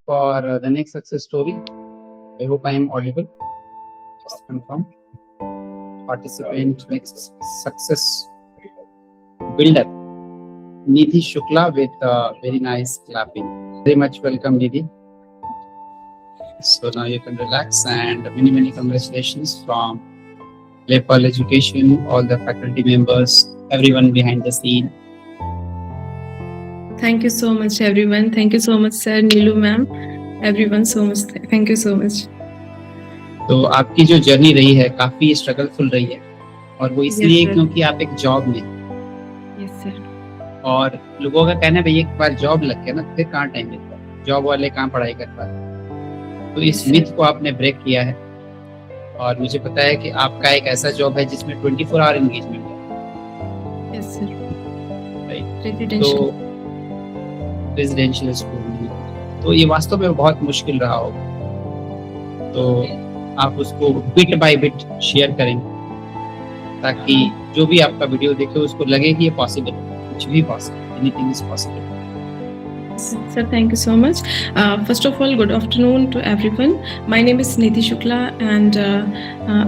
for the next success story. I hope I am audible. Just confirm. Participant next success builder. Nidhi Shukla with very nice clapping. Very much welcome, Nidhi. So now you can relax and many congratulations from Lepal Education, all the faculty members, everyone behind the scene. Thank you so much, everyone. Thank you so much, sir, Neelu ma'am. Everyone so much. Thank you so much. तो आपकी जो journey रही है काफी struggleful रही है और वो इसलिए sir. क्योंकि आप एक जॉब में Yes, sir. और लोगों का कहना है भाई एक बार जॉब लग गया ना फिर कहाँ टाइम मिलता है, जॉब वाले कहाँ पढ़ाई कर पाते। तो इस Yes, sir. मिथ को आपने ब्रेक किया है और मुझे पता है कि आपका एक ऐसा जॉब है जिसमें 24 आवर एंगेजमेंट है। Yes, sir. Right, Residential. तो रेजिडेंशियल स्कूल में तो ये वास्तव में बहुत मुश्किल रहा होगा, तो आप उसको बिट बाय बिट शेयर करेंगे ताकि जो भी आपका वीडियो देखे उसको लगे कि ये पॉसिबल है, कुछ भी possible, anything is possible. Sir, thank you so much. First of all, good afternoon to everyone. My name is Nidhi Shukla and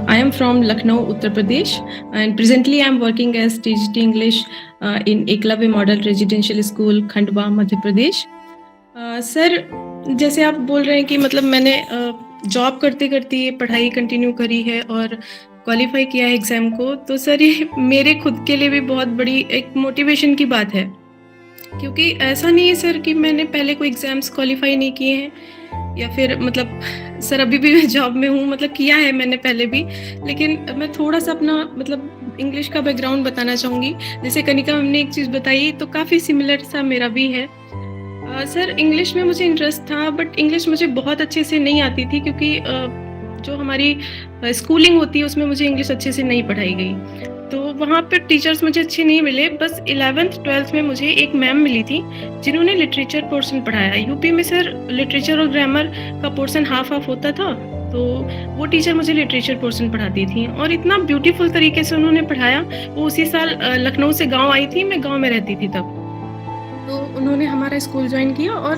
I am from Lucknow, Uttar Pradesh, and presently I am working as TGT English in Eklavya Model Residential School, Khandwa, Madhya Pradesh. Sir, जैसे आप बोल रहे हैं कि मतलब मैंने job करते करते ये पढ़ाई कंटिन्यू करी है और क्वालिफाई किया है एग्ज़ाम को, तो सर ये मेरे खुद के लिए भी बहुत बड़ी एक मोटिवेशन की बात है, क्योंकि ऐसा नहीं है सर कि मैंने पहले कोई एग्ज़ाम्स क्वालिफाई नहीं किए हैं या फिर मतलब सर अभी भी मैं जॉब में हूँ, मतलब किया है मैंने पहले भी, लेकिन मैं थोड़ा सा अपना मतलब इंग्लिश का बैकग्राउंड बताना चाहूँगी। जैसे कनिका मैम ने एक चीज़ बताई तो काफ़ी सिमिलर सा मेरा भी है। सर इंग्लिश में मुझे इंटरेस्ट था, बट इंग्लिश मुझे बहुत अच्छे से नहीं आती थी क्योंकि जो हमारी स्कूलिंग होती है उसमें मुझे इंग्लिश अच्छे से नहीं पढ़ाई गई, तो वहाँ पे टीचर्स मुझे अच्छे नहीं मिले। बस 11th 12th में मुझे एक मैम मिली थी जिन्होंने लिटरेचर पोर्शन पढ़ाया। यूपी में सर लिटरेचर और ग्रामर का पोर्शन हाफ हाफ होता था, तो वो टीचर मुझे लिटरेचर पोर्शन पढ़ाती थी और इतना ब्यूटीफुल तरीके से उन्होंने पढ़ाया। वो उसी साल लखनऊ से गाँव आई थी, मैं गाँव में रहती थी तब, तो उन्होंने हमारा स्कूल ज्वाइन किया और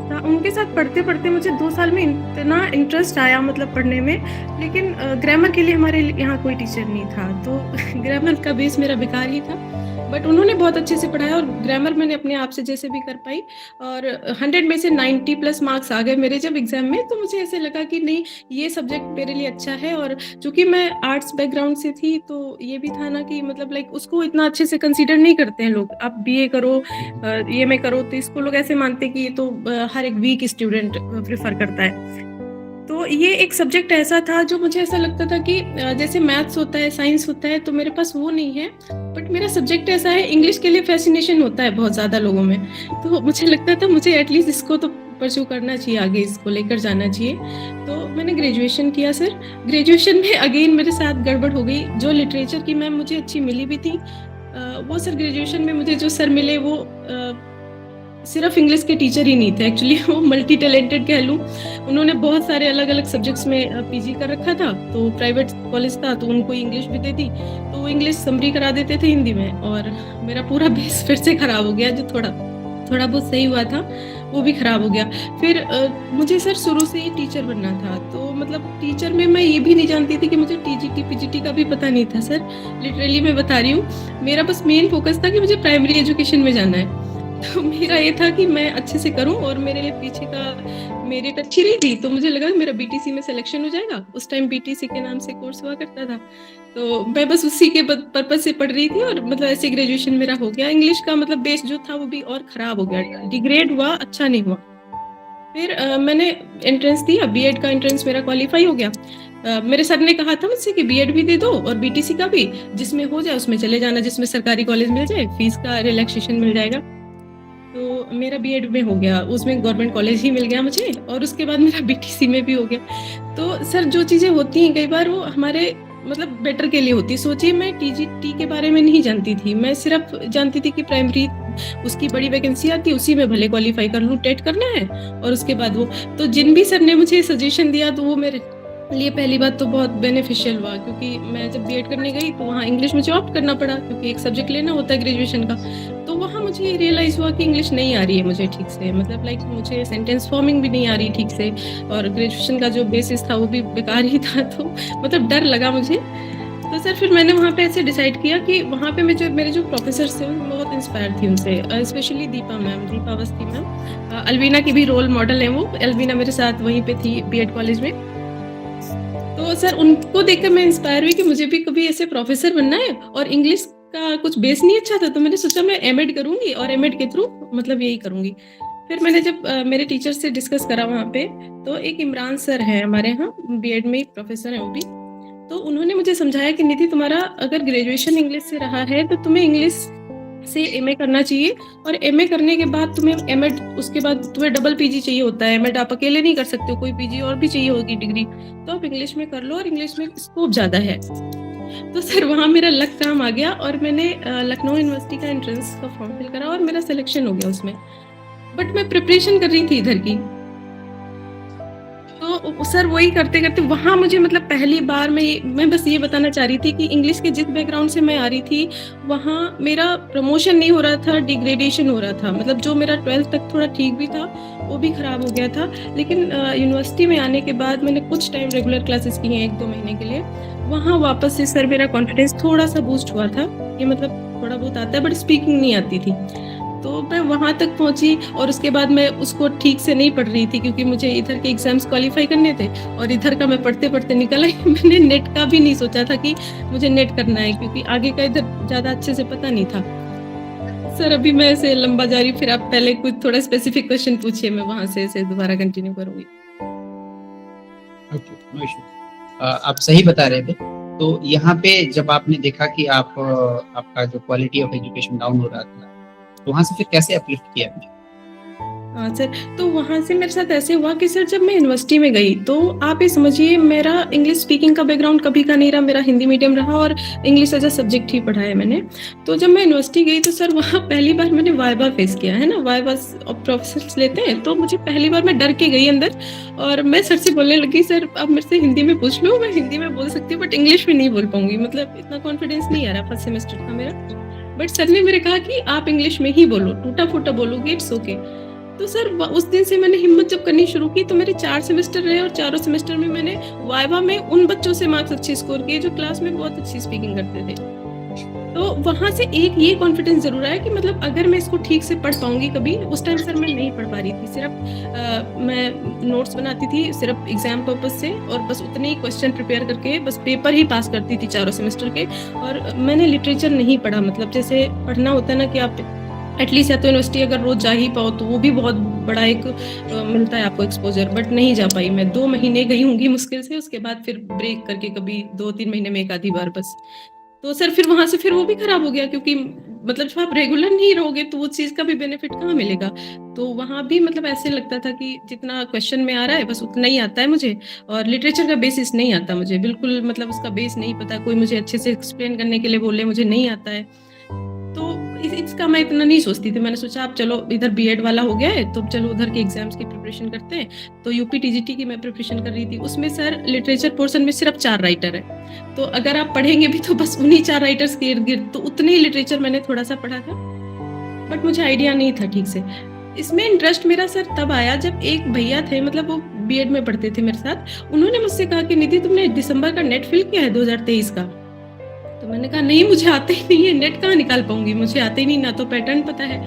उनके साथ पढ़ते पढ़ते मुझे 2 साल में इतना इंटरेस्ट आया मतलब पढ़ने में, लेकिन ग्रामर के लिए हमारे यहाँ कोई टीचर नहीं था, तो ग्रामर का बेस मेरा बेकार ही था। बट उन्होंने बहुत अच्छे से पढ़ाया और ग्रामर मैंने अपने आप से जैसे भी कर पाई और 100 में से 90+ मार्क्स आ गए मेरे जब एग्जाम में, तो मुझे ऐसे लगा कि नहीं ये सब्जेक्ट मेरे लिए अच्छा है। और चूंकि मैं आर्ट्स बैकग्राउंड से थी तो ये भी था ना कि मतलब लाइक उसको इतना अच्छे से कंसीडर नहीं करते हैं लोग। आप बीए करो ये में करो तो इसको लोग ऐसे मानते हैं कि ये तो हर एक वीक स्टूडेंट प्रेफर करता है। तो ये एक सब्जेक्ट ऐसा था जो मुझे ऐसा लगता था कि जैसे मैथ्स होता है, साइंस होता है, तो मेरे पास वो नहीं है, बट मेरा सब्जेक्ट ऐसा है, इंग्लिश के लिए फैसिनेशन होता है बहुत ज़्यादा लोगों में, तो मुझे लगता था मुझे एटलीस्ट इसको तो परस्यू करना चाहिए, आगे इसको लेकर जाना चाहिए। तो मैंने ग्रेजुएशन किया सर। ग्रेजुएशन में अगेन मेरे साथ गड़बड़ हो गई। जो लिटरेचर की मैम मुझे अच्छी मिली भी थी, वो सर ग्रेजुएशन में मुझे जो सर मिले वो सिर्फ इंग्लिश के टीचर ही नहीं थे, एक्चुअली वो मल्टी टैलेंटेड कह लूँ। उन्होंने बहुत सारे अलग अलग सब्जेक्ट्स में पीजी कर रखा था, तो प्राइवेट कॉलेज था तो उनको इंग्लिश भी देती, तो वो इंग्लिश समरी करा देते थे हिंदी में, और मेरा पूरा बेस फिर से खराब हो गया। जो थोड़ा बहुत सही हुआ था वो भी खराब हो गया। फिर मुझे सर शुरू से ही टीचर बनना था, तो मतलब टीचर में मैं ये भी नहीं जानती थी कि मुझे टीजीटी पीजीटी का भी पता नहीं था सर, लिटरली मैं बता रही हूँ। मेरा बस मेन फोकस था कि मुझे प्राइमरी एजुकेशन में जाना है, तो मेरा ये था कि मैं अच्छे से करूं, और मेरे लिए पीछे का मेरिट अच्छी रही थी, तो मुझे लगा कि मेरा बीटीसी में सिलेक्शन हो जाएगा। उस टाइम बीटीसी के नाम से कोर्स हुआ करता था, तो मैं बस उसी के पर्पज से पढ़ रही थी, और मतलब ऐसे ग्रेजुएशन मेरा हो गया। इंग्लिश का मतलब बेस जो था वो भी और खराब हो गया, डिग्रेड हुआ, अच्छा नहीं हुआ। फिर मैंने एंट्रेंस दिया, बीएड का एंट्रेंस मेरा क्वालिफाई हो गया। मेरे सर ने कहा था मुझसे कि बीएड भी दे दो और बीटीसी का भी, जिसमें हो जाए उसमें चले जाना, जिसमें सरकारी कॉलेज मिल जाए, फीस का रिलैक्सेशन मिल जाएगा। तो मेरा बीएड में हो गया, उसमें गवर्नमेंट कॉलेज ही मिल गया मुझे, और उसके बाद मेरा बीटीसी में भी हो गया। तो सर जो चीज़ें होती हैं कई बार वो हमारे मतलब बेटर के लिए होती है। सोचिए मैं टीजीटी के बारे में नहीं जानती थी, मैं सिर्फ जानती थी कि प्राइमरी उसकी बड़ी वैकेंसी आती है, उसी में भले क्वालिफाई कर लूँ, टेट करना है और उसके बाद वो। तो जिन भी सर ने मुझे सजेशन दिया तो वो मेरे लिए पहली बात तो बहुत बेनिफिशियल हुआ, क्योंकि मैं जब बीएड करने गई तो वहाँ इंग्लिश मुझे ऑप्ट करना पड़ा, क्योंकि एक सब्जेक्ट लेना होता है ग्रेजुएशन का। तो वहाँ मुझे ये रियलाइज़ हुआ कि इंग्लिश नहीं आ रही है मुझे ठीक से, मतलब लाइक मुझे सेंटेंस फॉर्मिंग भी नहीं आ रही ठीक से, और ग्रेजुएशन का जो बेसिस था वो भी बेकार ही था। तो मतलब डर लगा मुझे। तो सर फिर मैंने वहाँ पे ऐसे डिसाइड किया कि वहाँ पे मेरे जो प्रोफेसर्स थे मैं बहुत इंस्पायर थी उनसे, स्पेशली दीपा अवस्थी मैम। अलवीना की भी रोल मॉडल है वो। अलवीना मेरे साथ वहीं पे थी बीएड कॉलेज में। तो सर उनको देखकर मैं इंस्पायर हुई कि मुझे भी कभी ऐसे प्रोफेसर बनना है, और इंग्लिश का कुछ बेस नहीं अच्छा था, तो मैंने सोचा मैं एमएड करूंगी और एमएड के थ्रू मतलब यही करूंगी। फिर मैंने जब मेरे टीचर से डिस्कस करा वहाँ पे, तो एक इमरान सर है हमारे यहाँ बीएड में, एक प्रोफेसर है वो भी। तो उन्होंने मुझे समझाया कि निधि, तुम्हारा अगर ग्रेजुएशन इंग्लिश से रहा है तो तुम्हें इंग्लिश से एमए करना चाहिए, और एमए करने के बाद तुम्हें एमएड, उसके बाद तुम्हें डबल पीजी चाहिए होता है। एमएड आप अकेले नहीं कर सकते हो, कोई पीजी और भी चाहिए होगी डिग्री, तो आप इंग्लिश में कर लो, और इंग्लिश में स्कोप ज़्यादा है। तो सर वहाँ मेरा लक काम आ गया, और मैंने लखनऊ यूनिवर्सिटी का एंट्रेंस का फॉर्म फिल करा और मेरा सिलेक्शन हो गया उसमें। बट मैं प्रिपरेशन कर रही थी इधर की। तो सर वही करते करते वहाँ मुझे मतलब पहली बार मैं बस ये बताना चाह रही थी कि इंग्लिश के जिस बैकग्राउंड से मैं आ रही थी, वहाँ मेरा प्रमोशन नहीं हो रहा था, डिग्रेडेशन हो रहा था। मतलब जो मेरा 12th तक थोड़ा ठीक भी था वो भी खराब हो गया था। लेकिन यूनिवर्सिटी में आने के बाद मैंने कुछ टाइम रेगुलर क्लासेस की हैं 1-2 महीने के लिए, वहाँ वापस से सर मेरा कॉन्फिडेंस थोड़ा सा बूस्ट हुआ था कि मतलब थोड़ा बहुत आता है, बट स्पीकिंग नहीं आती थी। तो मैं वहाँ तक पहुँची, और उसके बाद मैं उसको ठीक से नहीं पढ़ रही थी, क्योंकि मुझे इधर के एग्जाम्स क्वालिफाई करने थे, और इधर का मैं पढ़ते पढ़ते निकल आई। मैंने नेट का भी नहीं सोचा था कि मुझे नेट करना है, क्योंकि आगे का इधर ज़्यादा अच्छे से पता नहीं था। सर अभी मैं ऐसे लंबा जारी, फिर आप पहले कुछ थोड़ा स्पेसिफिक क्वेश्चन पूछिए, मैं वहाँ से ऐसे दोबारा कंटिन्यू करूँगी। Okay, no issue. आप सही बता रहे थे। तो यहाँ पे जब आपने देखा कि आपका जो क्वालिटी ऑफ एजुकेशन डाउन हो रहा था, तो वहाँ से फिर कैसे अपलिफ्ट किया आपने? हाँ सर, तो वहाँ से मेरे साथ ऐसे हुआ कि सर जब मैं यूनिवर्सिटी में गई, तो आप ये समझिए मेरा इंग्लिश स्पीकिंग का बैकग्राउंड कभी का नहीं रहा, मेरा हिंदी मीडियम रहा और इंग्लिश एज अ सब्जेक्ट ही पढ़ा है मैंने। तो जब मैं यूनिवर्सिटी गई तो सर वहाँ पहली बार मैंने वाइवा फेस किया है ना, वाइवा प्रोफेसर्स लेते हैं, तो मुझे पहली बार मैं डर के गई अंदर, और मैं सर से बोलने लगी, सर आप मेरे से हिंदी में पूछ लो, मैं हिंदी में बोल सकती हूँ बट इंग्लिश में नहीं बोल पाऊंगी, मतलब इतना कॉन्फिडेंस नहीं आ रहा, फर्स्ट सेमेस्टर था मेरा। बट सर ने मेरे कहा कि आप इंग्लिश में ही बोलो, टूटा फूटा बोलोगे, इट्स ओके। तो सर उस दिन से मैंने हिम्मत जब करनी शुरू की, तो मेरे 4 सेमेस्टर रहे, और चारों सेमेस्टर में मैंने वाइवा में उन बच्चों से मार्क्स अच्छे स्कोर किए जो क्लास में बहुत अच्छी स्पीकिंग करते थे। तो वहां से एक ये कॉन्फिडेंस जरूर आया कि मतलब अगर मैं इसको ठीक से पढ़ पाऊंगी कभी। उस टाइम सर मैं नहीं पढ़ पा रही थी, सिर्फ मैं नोट्स बनाती थी सिर्फ एग्जाम पर्पज से, और बस उतने ही क्वेश्चन प्रिपेयर करके बस पेपर ही पास करती थी चारों सेमेस्टर के। और मैंने लिटरेचर नहीं पढ़ा, मतलब जैसे पढ़ना होता है ना कि आप एटलीस्ट या तो यूनिवर्सिटी अगर रोज जा ही पाओ तो वो भी बहुत बड़ा एक मिलता है आपको एक्सपोजर, बट नहीं जा पाई मैं। 2 महीने गई होंगी मुश्किल से, उसके बाद फिर ब्रेक करके कभी 2-3 महीने में एक आधी बार बस। तो सर फिर वहां से फिर वो भी खराब हो गया, क्योंकि मतलब जब आप रेगुलर नहीं रहोगे तो वो चीज का भी बेनिफिट कहाँ मिलेगा। तो वहां भी मतलब ऐसे लगता था कि जितना क्वेश्चन में आ रहा है बस उतना ही आता है मुझे, और लिटरेचर का बेसिस नहीं आता मुझे बिल्कुल, मतलब उसका बेस नहीं पता, कोई मुझे अच्छे से एक्सप्लेन करने के लिए बोले मुझे नहीं आता है। तो इसका मैं इतना नहीं सोचती थी, मैंने सोचा आप चलो इधर बीएड वाला हो गया है तो चलो उधर के एग्जाम्स की प्रिपरेशन करते हैं। तो यूपी टीजीटी की मैं प्रिपरेशन कर रही थी, उसमें सर लिटरेचर पोर्शन में सिर्फ 4 राइटर है, तो अगर आप पढ़ेंगे भी तो बस उन्हीं 4 राइटर्स के इर्द गिर्द, तो उतने ही लिटरेचर मैंने थोड़ा सा पढ़ा था, बट मुझे आइडिया नहीं था ठीक से। इसमें इंटरेस्ट मेरा सर तब आया जब एक भैया थे, मतलब वो बीएड में पढ़ते थे मेरे साथ, उन्होंने मुझसे कहा कि निधि तुमने दिसंबर का नेट फिल किया है 2023 का? तो मैंने कहा नहीं मुझे आते ही नहीं है, नेट कहाँ निकाल पाऊंगी, मुझे आते ही नहीं, ना तो पैटर्न पता है।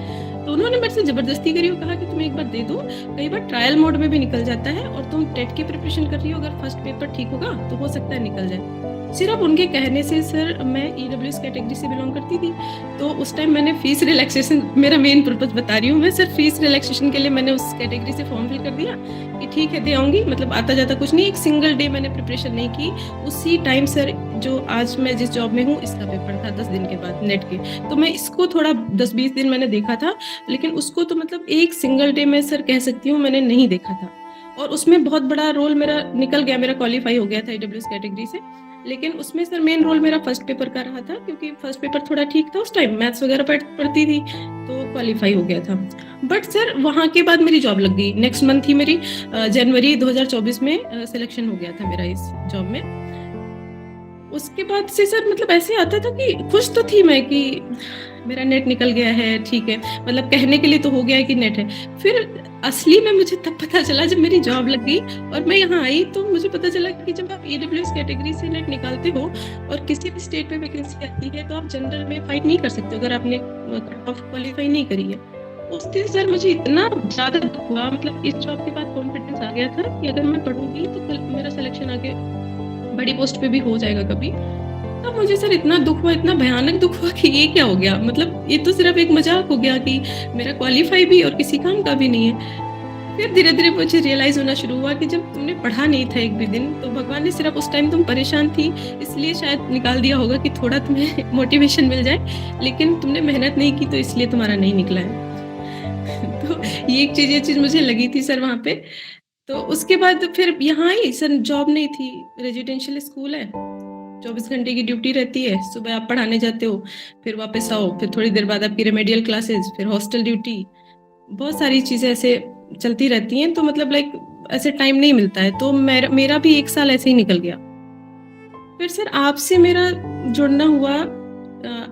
तो उन्होंने मेरे से जबरदस्ती करी और कहा कि तुम एक बार दे दो, कई बार ट्रायल मोड में भी निकल जाता है, और तुम टेट की प्रिपरेशन कर रही हो, अगर फर्स्ट पेपर ठीक होगा तो हो सकता है निकल जाए। सिर्फ उनके कहने से, सर मैं ईडब्ल्यूएस कैटेगरी से बिलोंग करती थी, तो उस टाइम मैंने फीस रिलैक्सेशन, मेरा मेन पर्पज बता रही हूँ मैं, सर फीस रिलैक्सेशन के लिए मैंने उस कैटेगरी से फॉर्म फिल कर दिया कि ठीक है दे आऊंगी, मतलब आता जाता कुछ नहीं, एक सिंगल डे मैंने प्रिपरेशन नहीं की। उसी टाइम सर जो आज मैं जिस जॉब में हूँ इसका पेपर था 10 दिन के बाद नेट के, तो मैं इसको थोड़ा 10-20 दिन मैंने देखा था, लेकिन उसको तो मतलब एक सिंगल डे में सर कह सकती हूँ मैंने नहीं देखा था, और उसमें बहुत बड़ा रोल मेरा निकल गया, मेरा क्वालिफाई हो गया था ईडब्ल्यूएस कैटेगरी से। लेकिन उसमें सर मेन रोल मेरा फर्स्ट पेपर का रहा था, क्योंकि फर्स्ट पेपर थोड़ा ठीक था उस टाइम, मैथ्स वगैरह पढ़ती थी तो क्वालिफाई हो गया था। बट सर वहाँ के बाद मेरी जॉब लग गई, नेक्स्ट मंथ ही मेरी जनवरी 2024 में सिलेक्शन हो गया था मेरा इस जॉब में। उसके बाद से सर मतलब ऐसे आता था कि खुश तो थी मैं कि मेरा नेट निकल गया है, ठीक है, मतलब कहने के लिए तो हो गया है कि नेट है। फिर असली में मुझे तब पता चला जब मेरी जॉब लग गई और मैं यहाँ आई, तो मुझे पता चला कि जब आप ईडब्ल्यूएस कैटेगरी से नेट निकालते हो और किसी भी स्टेट पे वैकेंसी आती है तो आप जनरल में फाइट नहीं कर सकते अगर आपने कट ऑफ क्वालिफाई नहीं करी है। उस दिन सर मुझे इतना ज्यादा दुख हुआ, मतलब इस जॉब के बाद कॉन्फिडेंस आ गया था कि अगर मैं पढ़ूंगी तो कल मेरा सिलेक्शन आगे बड़ी पोस्ट पे भी हो जाएगा कभी। तब मुझे सर इतना दुख हुआ, इतना भयानक दुख हुआ कि ये क्या हो गया, मतलब ये तो सिर्फ एक मजाक हो गया कि मेरा क्वालिफाई भी और किसी काम का भी नहीं है। फिर धीरे धीरे मुझे रियलाइज होना शुरू हुआ कि जब तुमने पढ़ा नहीं था एक भी दिन, तो भगवान ने सिर्फ उस टाइम तुम परेशान थी इसलिए शायद निकाल दिया होगा कि थोड़ा तुम्हें मोटिवेशन मिल जाए, लेकिन तुमने मेहनत नहीं की तो इसलिए तुम्हारा नहीं निकला है। तो ये चीज मुझे लगी थी सर वहाँ पे। तो उसके बाद फिर यहाँ आई सर, जॉब नहीं थी, रेजिडेंशियल स्कूल है, 24 घंटे की ड्यूटी रहती है, सुबह आप पढ़ाने जाते हो, फिर वापस आओ, फिर थोड़ी देर बाद आपकी रेमेडियल क्लासेस, फिर हॉस्टल ड्यूटी, बहुत सारी चीजें ऐसे चलती रहती हैं। तो मतलब लाइक ऐसे टाइम नहीं मिलता है, तो मेरा भी 1 साल ऐसे ही निकल गया। फिर सर आपसे मेरा जुड़ना हुआ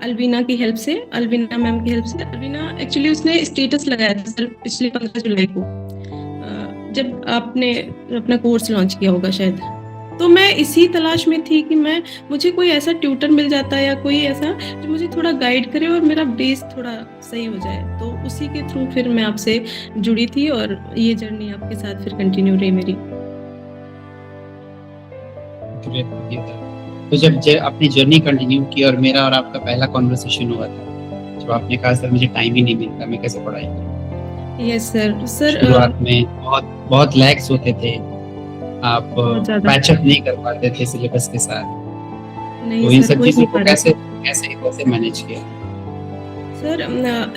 अलवीना की हेल्प से, अलवीना मैम की हेल्प से। अलवीना एक्चुअली उसने स्टेटस लगाया था सर पिछले 15 जुलाई को, जब आपने अपना कोर्स लॉन्च किया होगा शायद। तो मैं इसी तलाश में थी कि मुझे कोई ऐसा ट्यूटर मिल जाता है या कोई ऐसा जो मुझे थोड़ा गाइड करे और मेरा बेस थोड़ा सही हो जाए। तो उसी के थ्रू फिर मैं आपसे जुड़ी थी और ये जर्नी आपके साथ फिर कंटिन्यू रही मेरी। तो जब अपनी जर्नी कंटिन्यू की और मेरा और आपका पहला कॉन्वर्सेशन हुआ था, जब आपने कहा सर मुझे टाइम ही नहीं मिलता, मैं कैसे पढ़ाई करूं। Yes sir. शुरुआत में बहुत लैग्स होते थे, आप पैचअप नहीं कर पाते थे सिलेबस के साथ, तो इन सब चीजों को कैसे मैनेज किया सर?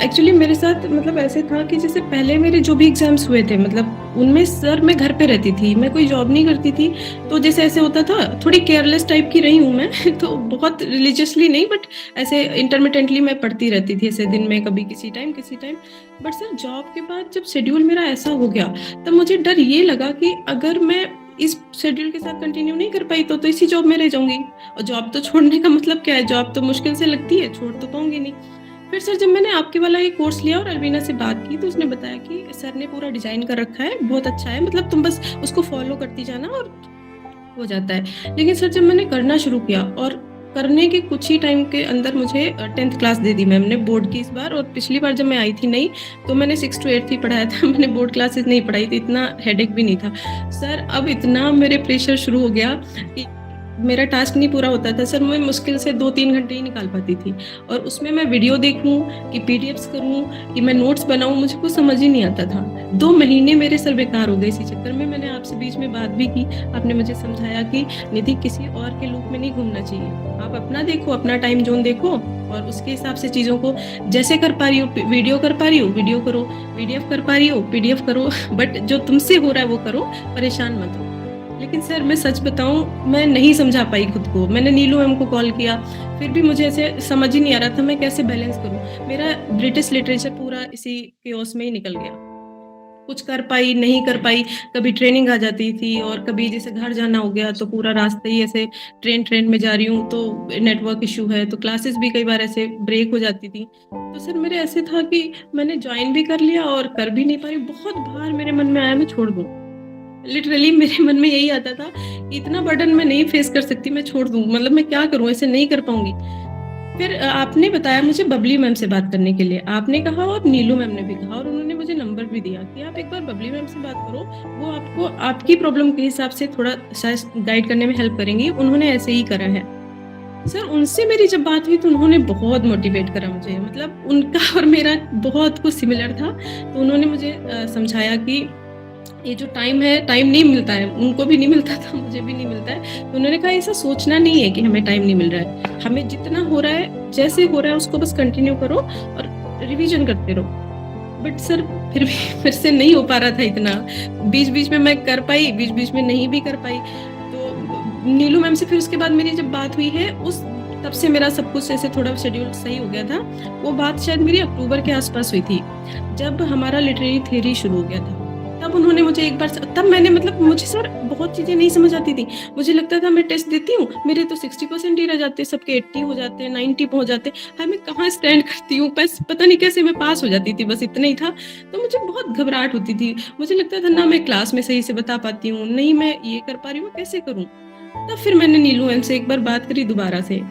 एक्चुअली मेरे साथ मतलब ऐसे था कि जैसे पहले मेरे जो भी एग्जाम्स हुए थे, मतलब उनमें सर मैं घर पे रहती थी, मैं कोई जॉब नहीं करती थी, तो जैसे ऐसे होता था, थोड़ी केयरलेस टाइप की रही हूँ मैं तो बहुत रिलीजियसली नहीं, बट ऐसे इंटरमिटेंटली मैं पढ़ती रहती थी, ऐसे दिन में कभी किसी टाइम। बट सर जॉब के बाद जब शेड्यूल मेरा ऐसा हो गया, तब मुझे डर ये लगा कि अगर मैं इस शेड्यूल के साथ कंटिन्यू नहीं कर पाई तो इसी जॉब में रह जाऊंगी, और जॉब तो छोड़ने का मतलब क्या है, जॉब तो मुश्किल से लगती है, छोड़ तो पाऊंगी नहीं। फिर सर जब मैंने आपके वाला ये कोर्स लिया और अलवीना से बात की, तो उसने बताया कि सर ने पूरा डिजाइन कर रखा है, बहुत अच्छा है, मतलब तुम बस उसको फॉलो करती जाना और हो जाता है। लेकिन सर जब मैंने करना शुरू किया और करने के कुछ ही टाइम के अंदर मुझे 10th क्लास दे दी मैम ने, बोर्ड की इस बार, और पिछली बार जब मैं आई थी नहीं तो मैंने 6 to 8 ही पढ़ाया था, मैंने बोर्ड क्लासेस नहीं पढ़ाई थी, इतना हेडेक भी नहीं था सर। अब इतना मेरे प्रेशर शुरू हो गया कि मेरा टास्क नहीं पूरा होता था सर, मैं मुश्किल से 2-3 घंटे ही निकाल पाती थी, और उसमें मैं वीडियो देखूं कि पीडीएफ्स करूं कि मैं नोट्स बनाऊं, मुझे कुछ समझ ही नहीं आता था। 2 महीने मेरे सर बेकार हो गए इसी चक्कर में। मैंने आपसे बीच में बात भी की, आपने मुझे समझाया कि निधि किसी और के लूप में नहीं घूमना चाहिए, आप अपना देखो, अपना टाइम जोन देखो और उसके हिसाब से चीज़ों को जैसे कर पा रही हो, वीडियो कर पा रही हो वीडियो करो, पीडीएफ कर पा रही हो पीडीएफ करो, बट जो तुमसे हो रहा है वो करो, परेशान मत हो। लेकिन सर मैं सच बताऊं, मैं नहीं समझा पाई खुद को। मैंने नीलू मैम को कॉल किया, फिर भी मुझे ऐसे समझ ही नहीं आ रहा था मैं कैसे बैलेंस करूं। मेरा ब्रिटिश लिटरेचर पूरा इसी केओस में ही निकल गया, कुछ कर पाई नहीं कर पाई, कभी ट्रेनिंग आ जाती थी और कभी जैसे घर जाना हो गया तो पूरा रास्ते ही ऐसे ट्रेन में जा रही हूँ तो नेटवर्क इशू है, तो क्लासेस भी कई बार ऐसे ब्रेक हो जाती थी। तो सर मेरे ऐसे था कि मैंने ज्वाइन भी कर लिया और कर भी नहीं पाई। बहुत बार मेरे मन में आया मैं छोड़ दूं, लिटरली मेरे मन में यही आता था कि इतना बर्डन मैं नहीं फेस कर सकती, मैं छोड़ दूं, मतलब मैं क्या करूं, ऐसे नहीं कर पाऊंगी। फिर आपने बताया मुझे बबली मैम से बात करने के लिए, आपने कहा और नीलू मैम ने भी कहा, और उन्होंने मुझे नंबर भी दिया कि आप एक बार बबली मैम से बात करो, वो आपको आपकी प्रॉब्लम के हिसाब से थोड़ा शायद गाइड करने में हेल्प करेंगी, उन्होंने ऐसे ही करा है। सर उनसे मेरी जब बात हुई तो उन्होंने बहुत मोटिवेट करा मुझे, मतलब उनका और मेरा बहुत कुछ सिमिलर था। तो उन्होंने मुझे समझाया कि ये जो टाइम है, टाइम नहीं मिलता है, उनको भी नहीं मिलता था, मुझे भी नहीं मिलता है। तो उन्होंने कहा ऐसा सोचना नहीं है कि हमें टाइम नहीं मिल रहा है, हमें जितना हो रहा है, जैसे हो रहा है उसको बस कंटिन्यू करो और रिवीजन करते रहो। बट सर फिर भी फिर से नहीं हो पा रहा था इतना, बीच बीच में मैं कर पाई, बीच बीच में नहीं भी कर पाई। तो नीलू मैम से फिर उसके बाद मेरी जब बात हुई है, उस तब से मेरा सब कुछ ऐसे थोड़ा शेड्यूल सही हो गया था। वो बात शायद मेरी अक्टूबर के आसपास हुई थी, जब हमारा लिटरेरी थ्योरी शुरू हो गया था। तब उन्होंने मुझे एक बार, तब मैंने मतलब मुझे सर बहुत चीज़ें नहीं समझ आती थी। मुझे लगता था मैं टेस्ट देती हूँ, मेरे तो 60% ही रह जाते, सबके 80 हो जाते हैं, 90 पहुँच जाते हैं। हाँ, मैं कहाँ स्टैंड करती हूँ, बस पता नहीं कैसे मैं पास हो जाती थी, बस इतना ही था। तो मुझे बहुत घबराहट होती थी। मुझे लगता था ना मैं क्लास में सही से बता पाती हूँ, नहीं मैं ये कर पा रही हूँ, कैसे करूँ? तब फिर मैंने नीलू मैम से एक बार बात करी दोबारा से।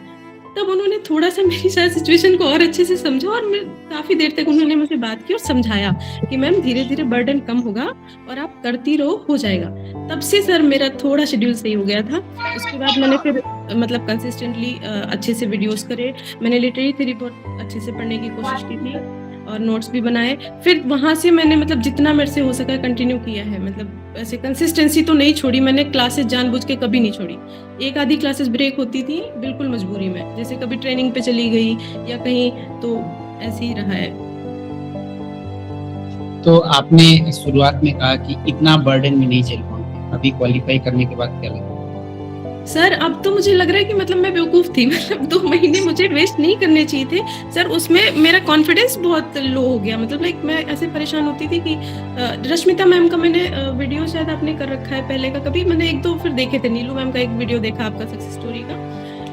तब उन्होंने थोड़ा-सा मेरी शायद सिचुएशन को और अच्छे से समझा, और मैं काफ़ी देर तक उन्होंने मुझसे बात की और समझाया कि मैम धीरे-धीरे बर्डन कम होगा और आप करती रहो, हो जाएगा। तब से सर मेरा थोड़ा शेड्यूल सही हो गया था। उसके बाद मैंने फिर मतलब कंसिस्टेंटली अच्छे से वीडियोज़ करे। मैंने लिटरेरी थ्योरी बहुत अच्छे से पढ़ने की कोशिश की थी और नोट्स भी बनाए। फिर वहाँ से मैंने मतलब जितना मेरे से हो सका कंटिन्यू किया है। मतलब ऐसे कंसिस्टेंसी तो नहीं छोड़ी मैंने, क्लासेस जानबूझ के कभी नहीं छोड़ी। एक आधी क्लासेस ब्रेक होती थी बिल्कुल मजबूरी में, जैसे कभी ट्रेनिंग पे चली गई या कहीं, तो ऐसे ही रहा है। तो आपने शुरुआत में कहा कि इतना बर्डन में नहीं झेल पाऊंगी, अभी क्वालिफाई करने के बाद क्या लगा? सर अब तो मुझे लग रहा है कि मतलब मैं बेवकूफ़ थी। मतलब 2 महीने मुझे वेस्ट नहीं करने चाहिए थे। सर उसमें मेरा कॉन्फिडेंस बहुत लो हो गया। मतलब लाइक मैं ऐसे परेशान होती थी कि रश्मिता मैम का मैंने वीडियो शायद आपने कर रखा है पहले का कभी, मैंने 1-2 फिर देखे थे। नीलू मैम का एक वीडियो देखा आपका सक्सेस स्टोरी का,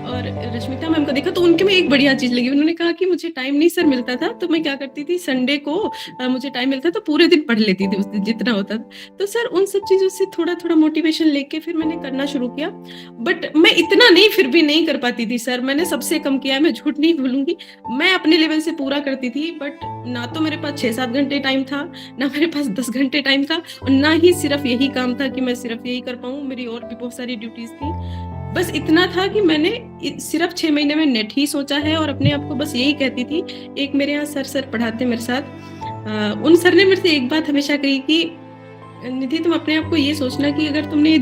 और रश्मिता मैम का देखा, तो उनके में एक बढ़िया चीज़ लगी। उन्होंने कहा कि मुझे टाइम नहीं सर मिलता था, तो मैं क्या करती थी संडे को मुझे टाइम मिलता तो पूरे दिन पढ़ लेती थी उस दिन जितना होता था। तो सर उन सब चीज़ों से थोड़ा-थोड़ा मोटिवेशन लेके फिर मैंने करना शुरू किया। बट मैं इतना नहीं, फिर भी नहीं कर पाती थी सर, मैंने सबसे कम किया है, मैं झूठ नहीं बोलूँगी। मैं अपने लेवल से पूरा करती थी, बट ना तो मेरे पास 6-7 घंटे टाइम था, ना मेरे पास 10 घंटे टाइम था, और ना ही सिर्फ़ यही काम था कि मैं सिर्फ़ यही कर पाऊँ, मेरी और भी बहुत सारी ड्यूटीज़ थी। बस इतना था कि मैंने सिर्फ़ 6 महीने में नेट ही सोचा है, और अपने आप को बस यही कहती थी। एक मेरे यहाँ सर पढ़ाते मेरे साथ, उन सर ने मेरे से एक बात हमेशा कही कि निधि तुम अपने आप को ये सोचना कि अगर तुमने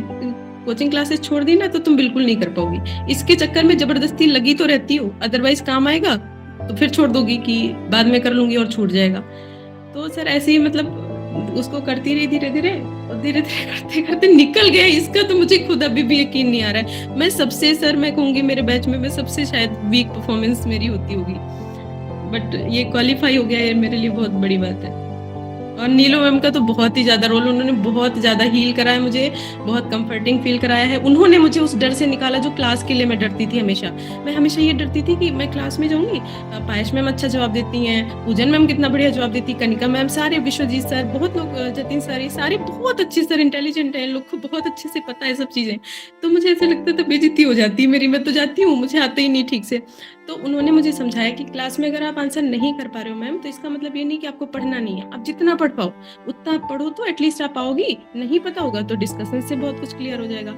कोचिंग क्लासेस छोड़ दी ना तो तुम बिल्कुल नहीं कर पाओगी। इसके चक्कर में ज़बरदस्ती लगी तो रहती हो, अदरवाइज़ काम आएगा तो फिर छोड़ दोगी कि बाद में कर लूँगी और छूट जाएगा। तो सर ऐसे ही मतलब उसको करती रही धीरे-धीरे, और धीरे-धीरे करते-करते निकल गया। इसका तो मुझे खुद अभी भी यकीन नहीं आ रहा है। मैं सबसे सर मैं कहूँगी मेरे बैच में मैं सबसे शायद वीक परफ़ॉर्मेंस मेरी होती होगी। बट ये क्वालीफाई हो गया, ये मेरे लिए बहुत बड़ी बात है। और नीलू मैम का तो बहुत ही ज़्यादा रोल, उन्होंने बहुत ज़्यादा हील कराया मुझे, बहुत कंफर्टिंग फील कराया है। उन्होंने मुझे उस डर से निकाला जो क्लास के लिए मैं डरती थी हमेशा। मैं हमेशा ये डरती थी कि मैं क्लास में जाऊँगी, पायश मैम अच्छा जवाब देती हैं, पूजन मैम कितना बढ़िया जवाब देती, कनिका मैम, सारे विश्वजीत सर, बहुत लोग, जतिन सर, ये सारे बहुत अच्छे सर, इंटेलिजेंट हैं, इन लोग को बहुत अच्छे से पता है सब चीज़ें। तो मुझे ऐसा लगता था बेइज्जती हो जाती है मेरी, मैं तो जाती हूँ, मुझे आता ही नहीं ठीक से। तो उन्होंने मुझे समझाया कि क्लास में अगर आप आंसर नहीं कर पा रहे हो मैम, तो इसका मतलब ये नहीं कि आपको पढ़ना नहीं है। आप जितना पढ़ पाओ उतना आप पढ़ो, तो एटलीस्ट आप पाओगी। नहीं पता होगा तो डिस्कशन से बहुत कुछ क्लियर हो जाएगा।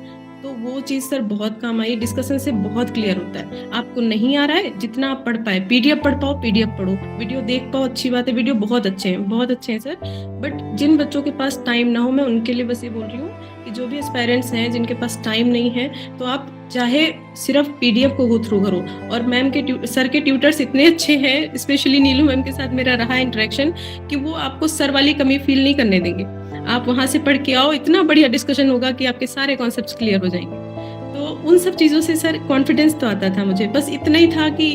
तो वो चीज़ सर बहुत काम आई, डिस्कशन से बहुत क्लियर होता है। आपको नहीं आ रहा है, जितना आप पढ़ पाए, पीडीएफ पढ़ पाओ, पीडीएफ पढ़ो, वीडियो देख पाओ, अच्छी बात है, वीडियो बहुत अच्छे हैं सर। बट जिन बच्चों के पास टाइम ना हो, मैं उनके लिए बस ये बोल रही हूँ कि जो भी एस्पायरेंट्स हैं जिनके पास टाइम नहीं है, तो आप चाहे सिर्फ पीडीएफ को गो थ्रू करो। और मैम के सर के ट्यूटर्स इतने अच्छे हैं, स्पेशली नीलू मैम के साथ मेरा रहा इंटरेक्शन, कि वो आपको सर वाली कमी फील नहीं करने देंगे। आप वहाँ से पढ़ के आओ, इतना बढ़िया डिस्कशन होगा कि आपके सारे कॉन्सेप्ट्स क्लियर हो जाएंगे। तो उन सब चीज़ों से सर कॉन्फिडेंस तो आता था मुझे, बस इतना ही था कि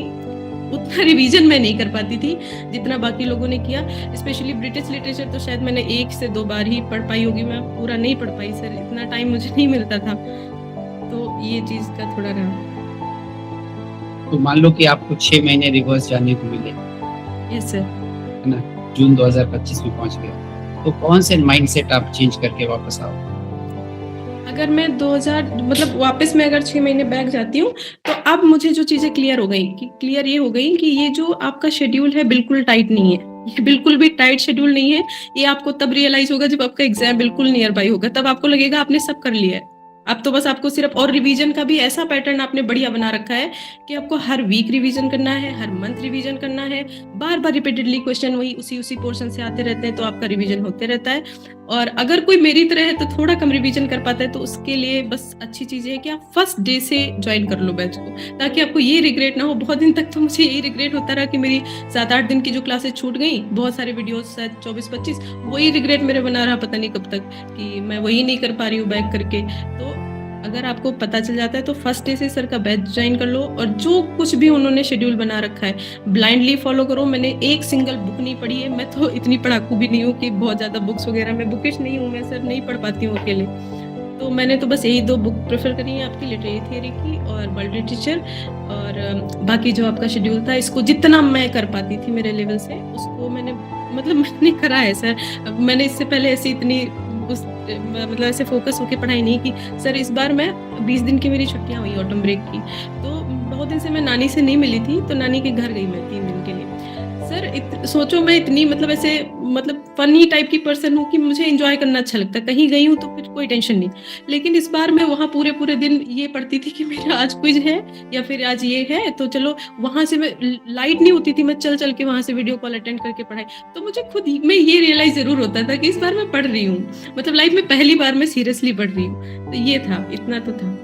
उतना रिवीजन मैं नहीं कर पाती थी जितना बाकी लोगों ने किया। स्पेशली ब्रिटिश लिटरेचर तो शायद मैंने 1 से 2 बार ही पढ़ पाई होगी, मैं पूरा नहीं पढ़ पाई सर, इतना टाइम मुझे नहीं मिलता था। तो ये चीज़ का थोड़ा रहा। तो मान लो कि आपको 6 महीने रिवर्स जाने को मिले, यस सर। है ना, जून 2025 में पहुंच गए, तो कौन से माइंडसेट आप चेंज करके वापस आओ? अगर मैं 2000 मतलब वापस मैं अगर 6 महीने बैक जाती हूँ, तो अब मुझे जो चीज़ें क्लियर हो गई, कि क्लियर ये हो गई कि ये जो आपका शेड्यूल है बिल्कुल टाइट नहीं है। ये बिल्कुल भी टाइट शेड्यूल नहीं है। ये आपको तब रियलाइज़ होगा जब आपका एग्ज़ाम बिल्कुल नियर बाय होगा, तब आपको लगेगा आपने सब कर लिया है। अब तो बस आपको सिर्फ, और रिवीजन का भी ऐसा पैटर्न आपने बढ़िया बना रखा है कि आपको हर वीक रिवीजन करना है, हर मंथ रिवीजन करना है, बार-बार रिपीटेडली क्वेश्चन वही उसी पोर्शन से आते रहते हैं, तो आपका रिवीजन होते रहता है। और अगर कोई मेरी तरह है तो थोड़ा कम रिवीजन कर पाता है, तो उसके लिए बस अच्छी चीज़ है कि आप फर्स्ट डे से ज्वाइन कर लो बैच को, ताकि आपको ये रिग्रेट ना हो। बहुत दिन तक तो मुझे यही रिग्रेट होता रहा कि मेरी 7-8 दिन की जो क्लासेस छूट गई, बहुत सारे वीडियोस शायद 24-25, वही रिग्रेट मेरे बना रहा पता नहीं कब तक, कि मैं वही नहीं कर पा रही हूँ बैक करके। तो अगर आपको पता चल जाता है तो फर्स्ट डे से सर का बैच ज्वाइन कर लो और जो कुछ भी उन्होंने शेड्यूल बना रखा है ब्लाइंडली फॉलो करो। मैंने एक सिंगल बुक नहीं पढ़ी है, मैं तो इतनी पढ़ाकू भी नहीं हूँ कि बहुत ज़्यादा बुक्स वगैरह, मैं बुकिश नहीं हूँ, मैं सर नहीं पढ़ पाती हूँ अकेले। तो मैंने तो बस यही 2 बुक प्रेफ़र करी है आपकी, लिटरेरी थियरी की और वर्ल्ड लिटरेचर। और बाकी जो आपका शेड्यूल था इसको जितना मैं कर पाती थी मेरे लेवल से उसको मैंने मतलब मैंने करा है सर। मैंने इससे पहले ऐसी इतनी मतलब ऐसे फ़ोकस होके पढ़ाई नहीं की। सर इस बार मैं 20 दिन की मेरी छुट्टियाँ हुई ऑटम ब्रेक की, तो बहुत दिन से मैं नानी से नहीं मिली थी, तो नानी के घर गई मैं 3 दिन के लिए। सर सोचो मैं इतनी मतलब ऐसे मतलब फनी टाइप की पर्सन हूँ कि मुझे एंजॉय करना अच्छा लगता है। कहीं गई हूँ तो फिर कोई टेंशन नहीं। लेकिन इस बार मैं वहाँ पूरे-पूरे दिन ये पढ़ती थी कि मेरा आज क्विज़ है या फिर आज ये है, तो चलो वहाँ से मैं लाइट नहीं होती थी, मैं चल-चल के वहाँ से वीडियो कॉल अटेंड करके पढ़ाई। तो मुझे खुद ही में ये रियलाइज़ ज़रूर होता था कि इस बार मैं पढ़ रही हूँ। मतलब लाइफ में पहली बार मैं सीरियसली पढ़ रही हूँ। तो ये था, इतना तो था।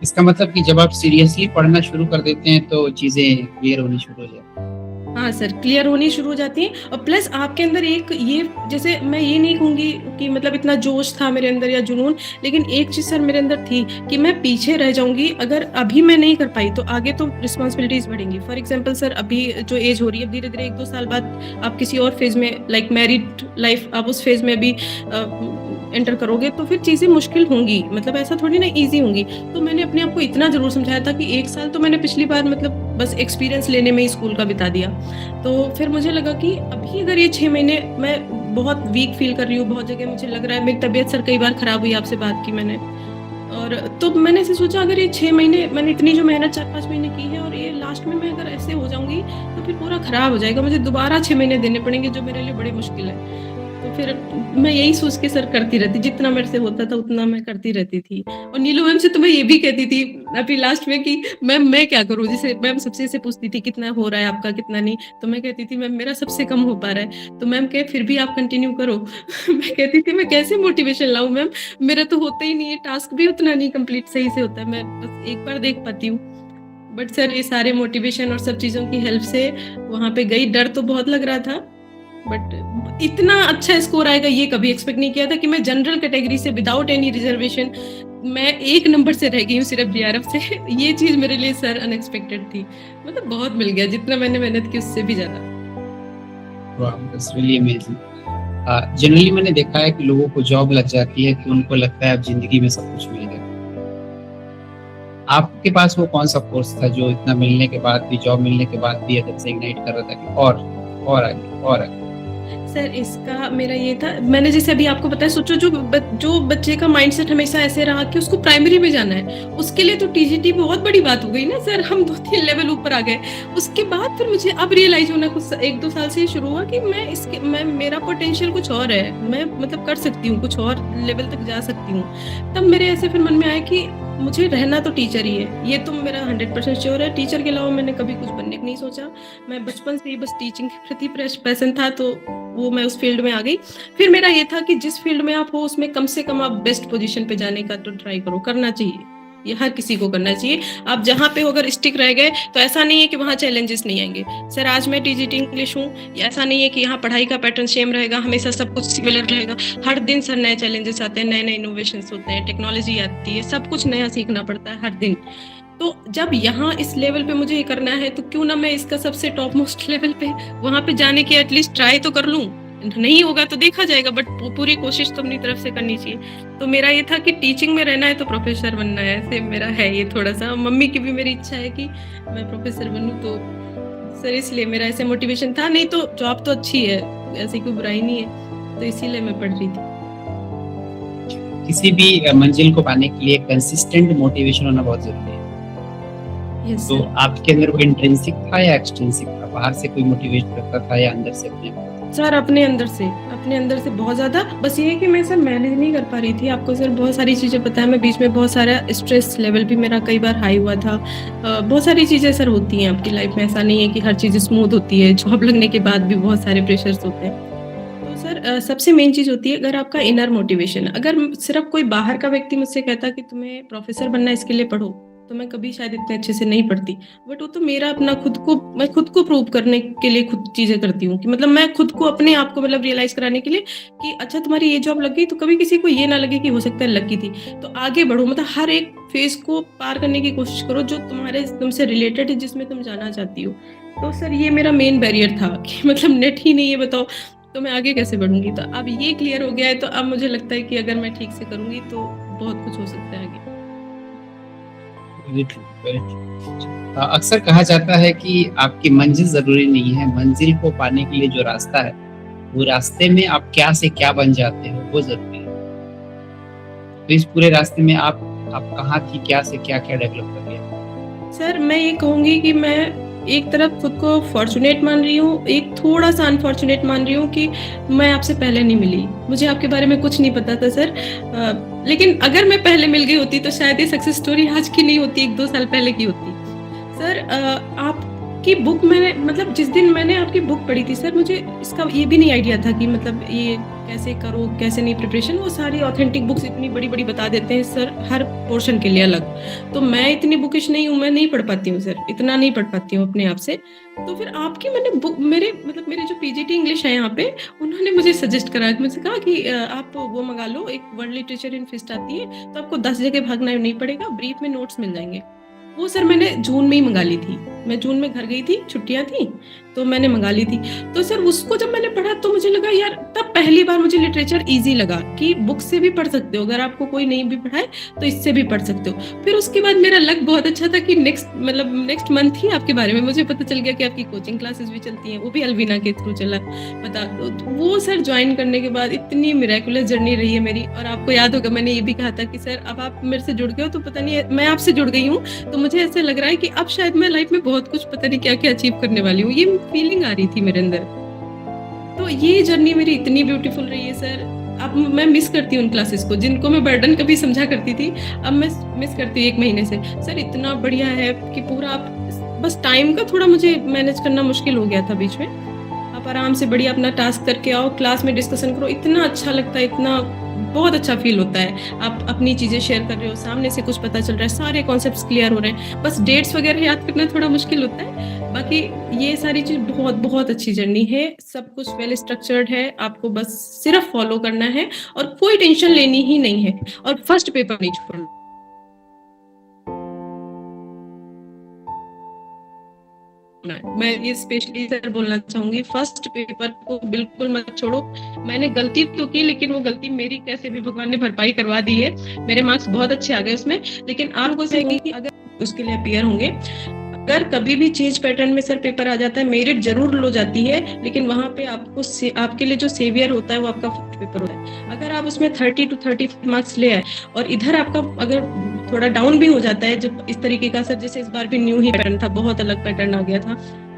इसका मतलब कि जब आप सीरियसली पढ़ना शुरू कर देते हैं तो चीज़ें क्लियर होनी शुरू हो जाती हैं। हाँ सर, क्लियर होनी शुरू हो जाती हैं और प्लस आपके अंदर एक ये, जैसे मैं ये नहीं कहूँगी कि मतलब इतना जोश था मेरे अंदर या जुनून, लेकिन एक चीज़ सर मेरे अंदर थी कि मैं पीछे रह जाऊँगी अगर अभी मैं नहीं कर पाई तो आगे तो रिस्पॉन्सिबिलिटीज़ बढ़ेंगी। फॉर एग्ज़ाम्पल सर अभी जो एज हो रही है, धीरे-धीरे 1-2 साल बाद आप किसी और फ़ेज़ में लाइक मैरिड लाइफ़ आप उस फ़ेज़ में भी एंटर करोगे तो फिर चीज़ें मुश्किल होंगी, मतलब ऐसा थोड़ी ना ईज़ी होंगी। तो मैंने अपने आप को इतना ज़रूर समझाया था कि 1 साल तो मैंने पिछली बार मतलब बस एक्सपीरियंस लेने में ही स्कूल का बिता दिया। तो फिर मुझे लगा कि अभी अगर ये 6 महीने मैं बहुत वीक फ़ील कर रही हूँ, बहुत जगह मुझे लग रहा है, मेरी तबीयत सर कई बार खराब हुई, आपसे बात की मैंने। और तो मैंने ऐसे सोचा अगर ये 6 महीने मैंने इतनी जो मेहनत 4-5 महीने की है और ये लास्ट में मैं अगर ऐसे हो जाऊँगी तो फिर पूरा खराब हो जाएगा। मुझे दोबारा 6 महीने देने पड़ेंगे जो मेरे लिए बड़ी मुश्किल है। तो फिर मैं यही सोच के सर करती रहती, जितना मेरे से होता था उतना मैं करती रहती थी। और नीलू मैम से तो मैं ये भी कहती थी अभी लास्ट में कि मैम मैं क्या करूँ? जैसे मैम सबसे ऐसे पूछती थी कितना हो रहा है आपका, कितना नहीं? तो मैं कहती थी मैम मेरा सबसे कम हो पा रहा है। तो मैम कहे फिर भी आप कंटिन्यू करो। मैं कहती थी मैं कैसे मोटिवेशन लाऊँ मैम? मेरा तो होता ही नहीं है, टास्क भी उतना नहीं कंप्लीट सही से होता है। मैं बस एक बार देख पाती हूँ। बट सर ये सारे मोटिवेशन और सब चीज़ों की हेल्प से वहाँ पे गई। डर तो बहुत लग रहा था, बट इतना अच्छा स्कोर आएगा ये कभी एक्सपेक्ट नहीं किया था कि मैं जनरल कैटेगरी से विदाउट एनी रिजर्वेशन मैं 1 नंबर से रह गई हूँ सिर्फ जीआरएफ से। ये चीज़ मेरे लिए सर अनएक्सपेक्टेड थी। मतलब बहुत मिल गया, जितना मैंने मेहनत की उससे भी ज़्यादा। वाह, दैट्स रियली अमेजिंग। जनरली मैंने देखा है कि लोगों को जॉब लग जाती है कि उनको लगता है अब ज़िंदगी में सब कुछ मिल गया। आपके पास वो कौन-सा कोर्स था जो इतना मिलने के बाद भी, जॉब मिलने के बाद भी अंदर से इग्नाइट कर रहा था कि और आगे, और आगे? सर इसका मेरा ये था, मैंने जैसे अभी आपको बताया, सोचो जो बच्चे का माइंडसेट हमेशा ऐसे रहा कि उसको प्राइमरी में जाना है, उसके लिए तो टीजीटी बहुत बड़ी बात हो गई ना सर, हम 2-3 लेवल ऊपर आ गए। उसके बाद फिर मुझे अब रियलाइज़ होना कुछ 1-2 साल से ही शुरू हुआ कि मैं मेरा पोटेंशियल कुछ और है। मैं मतलब कर सकती हूँ, कुछ और लेवल तक जा सकती हूँ। तब मेरे ऐसे फिर मन में आया कि मुझे रहना तो टीचर ही है। ये तो मेरा 100% श्योर है। टीचर के अलावा मैंने कभी कुछ बनने का नहीं सोचा। मैं बचपन से ही बस टीचिंग के प्रति पैशन था, तो वो मैं उस फील्ड में आ गई। फिर मेरा ये था कि जिस फील्ड में आप हो उसमें कम से कम आप बेस्ट पोजीशन पे जाने का तो ट्राई करो, करना चाहिए। ये हर किसी को करना चाहिए। आप जहाँ पे हो अगर स्टिक रह गए तो ऐसा नहीं है कि वहाँ चैलेंजेस नहीं आएँगे। सर आज मैं टीजीटी इंग्लिश हूँ, ऐसा नहीं है कि यहाँ पढ़ाई का पैटर्न सेम रहेगा, हमेशा सब कुछ सिमिलर रहेगा। हर दिन सर नए चैलेंजेस आते हैं, नए-नए इनोवेशंस होते हैं, टेक्नोलॉजी आती है, सब कुछ नया सीखना पड़ता है हर दिन। तो जब यहाँ इस लेवल पे मुझे ये करना है तो क्यों ना मैं इसका सबसे टॉप मोस्ट लेवल पे वहाँ पे जाने की एटलीस्ट ट्राई तो कर लूँ। नहीं होगा तो देखा जाएगा, बट पूरी कोशिश तो अपनी तरफ से करनी चाहिए। तो मेरा ये था कि टीचिंग में रहना है तो प्रोफेसर बनना है, ऐसे मेरा है ये थोड़ा-सा। मम्मी की भी मेरी इच्छा है कि मैं प्रोफेसर बनूँ, तो सर इसलिए मेरा ऐसे मोटिवेशन था। नहीं तो जॉब तो अच्छी है, ऐसी कोई बुराई नहीं है, तो इसीलिए मैं पढ़ रही थी। किसी भी मंजिल को पाने के लिए कंसिस्टेंट मोटिवेशन होना बहुत ज़रूरी है। यस तो सर। आपके अंदर वो इंट्रिंसिक था या एक्सट्रिंसिक था? बाहर से कोई मोटिवेट करता था या अंदर से अपने आप? सर अपने अंदर से बहुत ज़्यादा। बस ये है कि मैं सर मैनेज नहीं कर पा रही थी। आपको सर बहुत सारी चीज़ें पता है, मैं बीच में बहुत सारा स्ट्रेस लेवल भी मेरा कई बार हाई हुआ था। बहुत सारी चीज़ें सर होती हैं आपकी लाइफ में, ऐसा नहीं है कि हर चीज़ स्मूथ होती है। जॉब लगने के बाद भी बहुत सारे प्रेशर्स होते हैं। तो सर सबसे मेन चीज़ होती है अगर आपका इनर मोटिवेशन, अगर सिर्फ कोई बाहर का व्यक्ति मुझसे कहता कि तुम्हें प्रोफेसर बनना है इसके लिए पढ़ो, तो मैं कभी शायद इतने अच्छे से नहीं पढ़ती। बट वो तो मेरा अपना मैं खुद को प्रूव करने के लिए खुद चीजें करती हूँ कि मतलब मैं खुद को अपने आप को मतलब रियलाइज कराने के लिए कि अच्छा तुम्हारी ये जॉब लग गई तो कभी किसी को ये ना लगे कि हो सकता है लगी थी। तो आगे बढ़ो, मतलब हर एक फेज को पार करने की कोशिश करो जो तुमसे रिलेटेड है, जिसमें तुम जाना चाहती हो। तो सर ये मेरा मेन बैरियर था कि मतलब नेट ही नहीं है, बताओ तो मैं आगे कैसे बढ़ूंगी। तो अब ये क्लियर हो गया है, तो अब मुझे लगता है कि अगर मैं ठीक से करूंगी तो बहुत कुछ हो सकता है आगे। Very true, very true. अक्सर कहा जाता है कि आपकी मंजिल जरूरी नहीं है, मंजिल को पाने के लिए जो रास्ता है वो रास्ते में आप क्या से क्या बन जाते हो वो जरूरी है। तो इस पूरे रास्ते में आप कहाँ थी, क्या से क्या क्या डेवलप कर लिया? सर मैं ये कहूंगी कि मैं एक तरफ खुद को फॉर्चुनेट मान रही हूँ, एक थोड़ा सा अनफॉर्चुनेट मान रही हूँ कि मैं आपसे पहले नहीं मिली, मुझे आपके बारे में कुछ नहीं पता था सर। लेकिन अगर मैं पहले मिल गई होती तो शायद ये सक्सेस स्टोरी आज की नहीं होती, 1-2 साल पहले की होती। सर आपकी बुक मैंने मतलब जिस दिन मैंने आपकी बुक पढ़ी थी सर, मुझे इसका ये भी नहीं आइडिया था कि मतलब ये कैसे करो कैसे नहीं प्रिपरेशन। वो सारी ऑथेंटिक बुक्स इतनी बड़ी बड़ी बता देते हैं सर, हर पोर्शन के लिए अलग। तो मैं इतनी बुकिश नहीं हूँ, मैं नहीं पढ़ पाती हूँ सर, इतना नहीं पढ़ पाती हूँ अपने आप से। तो फिर आपकी मैंने बुक मेरे जो पीजीटी इंग्लिश है यहाँ पे, उन्होंने मुझे सजेस्ट करा, मुझसे कहा कि आप वो मंगा लो, एक वर्ल्ड लिटरेचर इन फिस्ट आती है, तो आपको 10 जगह भागना नहीं पड़ेगा, ब्रीफ में नोट्स मिल जाएंगे। वो सर मैंने जून में ही मंगा ली थी, मैं जून में घर गई थी, छुट्टियां थी तो मैंने मंगा ली थी। तो सर उसको जब मैंने पढ़ा तो मुझे लगा यार, तब पहली बार मुझे लिटरेचर इजी लगा कि बुक से भी पढ़ सकते हो, अगर आपको कोई नहीं भी पढ़ाए तो इससे भी पढ़ सकते हो। फिर उसके बाद मेरा लक बहुत अच्छा था कि नेक्स्ट मंथ ही आपके बारे में मुझे पता चल गया कि आपकी कोचिंग क्लासेस भी चलती हैं, वो भी अलविना के थ्रू चला पता। तो वो सर ज्वाइन करने के बाद इतनी मिरेकुलस जर्नी रही है मेरी। और आपको याद होगा मैंने ये भी कहा था कि सर अब आप मेरे से जुड़ गए हो तो पता नहीं मैं आपसे जुड़ गई हूँ, तो मुझे ऐसे लग रहा है कि अब शायद मैं लाइफ में बहुत कुछ पता नहीं क्या क्या अचीव करने वाली हूँ, ये फीलिंग आ रही थी मेरे अंदर। तो ये जर्नी मेरी इतनी ब्यूटीफुल रही है सर। अब मैं मिस करती हूँ उन क्लासेस को जिनको मैं बर्डन कभी समझा करती थी, अब मैं मिस करती हूँ 1 महीने से। सर इतना बढ़िया है कि पूरा आप बस टाइम का थोड़ा मुझे मैनेज करना मुश्किल हो गया था बीच में। आप आराम से बढ़िया अपना टास्क करके आओ, क्लास में डिस्कशन करो, इतना अच्छा लगता है, इतना बहुत अच्छा फील होता है। आप अपनी चीजें शेयर कर रहे हो, सामने से कुछ पता चल रहा है, सारे कॉन्सेप्ट्स क्लियर हो रहे हैं, बस डेट्स वगैरह याद करना थोड़ा मुश्किल होता है। बाकी ये सारी चीज बहुत बहुत अच्छी जर्नी है, सब कुछ वेल स्ट्रक्चर्ड है, आपको बस सिर्फ फॉलो करना है और कोई टेंशन लेनी ही नहीं है, और फर्स्ट पेपर नहीं छोड़ना। मैं ये स्पेशली सर बोलना चाहूंगी, फर्स्ट पेपर को बिल्कुल मत छोड़ो। मैंने गलती तो की, लेकिन वो गलती मेरी कैसे भी भगवान ने भरपाई करवा दी है, मेरे मार्क्स बहुत अच्छे आ गए उसमें। लेकिन आप लोगों से कि अगर उसके लिए अपीयर होंगे, अगर कभी भी चेंज पैटर्न में सर पेपर आ जाता है, मेरिट जरूर लो जाती है, लेकिन वहां पे आपके लिए जो सेवियर होता है वो आपका फर्स्ट पेपर होता है। अगर आप उसमें 30 to 35 मार्क्स ले आए और इधर आपका अगर थोड़ा डाउन भी हो जाता है, जब इस तरीके का सर जैसे इस बार भी न्यू ही पैटर्न था, बहुत अलग पैटर्न आ गया था,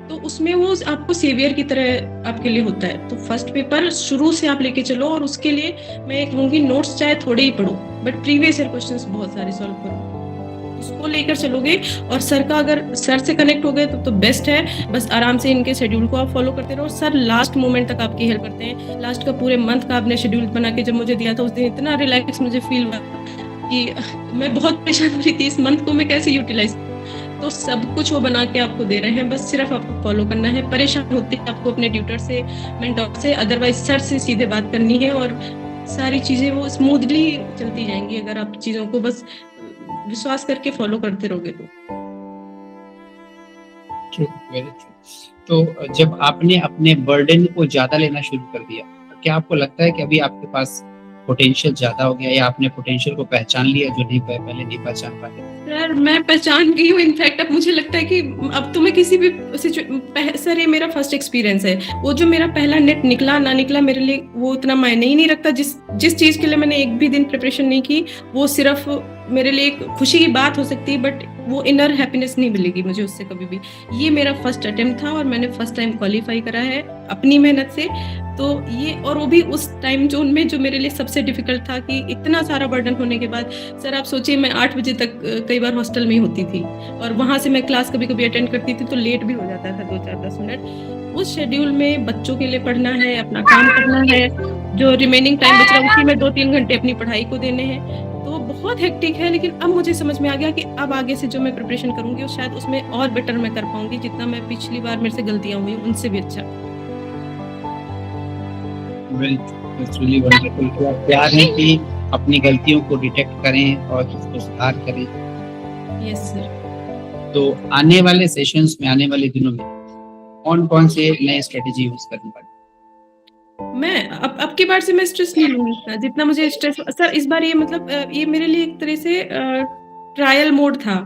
तो उसमें वो आपको सेवियर की तरह आपके लिए होता है। तो फर्स्ट पेपर शुरू से आप लेके चलो, और उसके लिए मैं कहूंगी नोट्स चाहे थोड़े ही पढ़ो, बट प्रीवियस ईयर क्वेश्चंस बहुत सारे सॉल्व करो, उसको लेकर चलोगे। और सर का अगर सर से कनेक्ट हो गए तो बेस्ट है, बस आराम से इनके शेड्यूल को आप फॉलो करते रहो। सर लास्ट मोमेंट तक आपकी हेल्प करते हैं। लास्ट का पूरे मंथ का आपने शेड्यूल बना के जब मुझे दिया था, उस दिन इतना रिलैक्स मुझे फील हुआ कि मैं बहुत परेशान हो रही थी इस मंथ को मैं कैसे यूटिलाइज। तो सब कुछ वो बना के आपको दे रहे हैं, बस सिर्फ आपको फॉलो करना है। परेशान होते हैं आपको अपने ट्यूटर से, मेंटर से, अदरवाइज सर से सीधे बात करनी है, और सारी चीजें वो स्मूथली चलती जाएंगी अगर आप चीजों को बस विश्वास करके फॉलो करते रहोगे तो। True, very true. तो जब आपने अपने बर्डन को ज्यादा लेना शुरू कर दिया, तो क्या आपको लगता है कि अभी आपके पास पोटेंशियल ज्यादा हो गया, या आपने पोटेंशियल को पहचान लिया जो नहीं पहले नहीं पहचान पाते? सर मैं पहचान गई हूँ, इनफैक्ट अब मुझे लगता है कि अब तो मैं किसी भी सर ये मेरा फर्स्ट एक्सपीरियंस है, वो जो मेरा पहला नेट निकला ना निकला मेरे लिए वो उतना मायने ही नहीं रखता। जिस चीज के लिए मैंने एक भी दिन प्रिपरेशन नहीं की, वो सिर्फ मेरे लिए एक खुशी की बात हो सकती है, बट वो इनर हैप्पीनेस नहीं मिलेगी मुझे उससे कभी भी। ये मेरा फर्स्ट अटेम्प्ट था और मैंने फर्स्ट टाइम क्वालिफाई करा है अपनी मेहनत से। तो ये, और वो भी उस टाइम जोन में जो मेरे लिए सबसे डिफिकल्ट था कि इतना सारा बर्डन होने के बाद। सर आप सोचिए मैं 8 बजे तक कई बार हॉस्टल में ही होती थी, और वहां से मैं क्लास कभी कभी अटेंड करती थी तो लेट भी हो जाता था 2-4-10 मिनट। उस शेड्यूल में बच्चों के लिए पढ़ना है, अपना काम करना है, जो रिमेनिंग टाइम बच रहा है उसी में 2-3 घंटे अपनी पढ़ाई को देने हैं। तो बहुत हेक्टिक है, लेकिन अब मुझे समझ में आ गया कि अब आगे से जो मैं प्रिपरेशन करूँगी वो शायद उसमें और बेटर मैं कर पाऊँगी, जितना मैं पिछली बार मेरे से गलतियाँ हुई उनसे भी अच्छा। वेरी इट्स रियली वंडरफुल कि आप तैयार हैं कि अपनी गलतियों को डिटेक्ट करें और उसको सुधार करें। Yes sir. तो आने वाले सेशंस में, आने वाले दिनों में कौन-कौन से नए स्ट्रेटजी यूज़ करने वाले? मैं अब की बार से मैं स्ट्रेस नहीं लूँगी इतना, जितना मुझे स्ट्रेस सर इस बार ये मतलब ये मेरे लिए एक तरह से ट्रायल मोड था।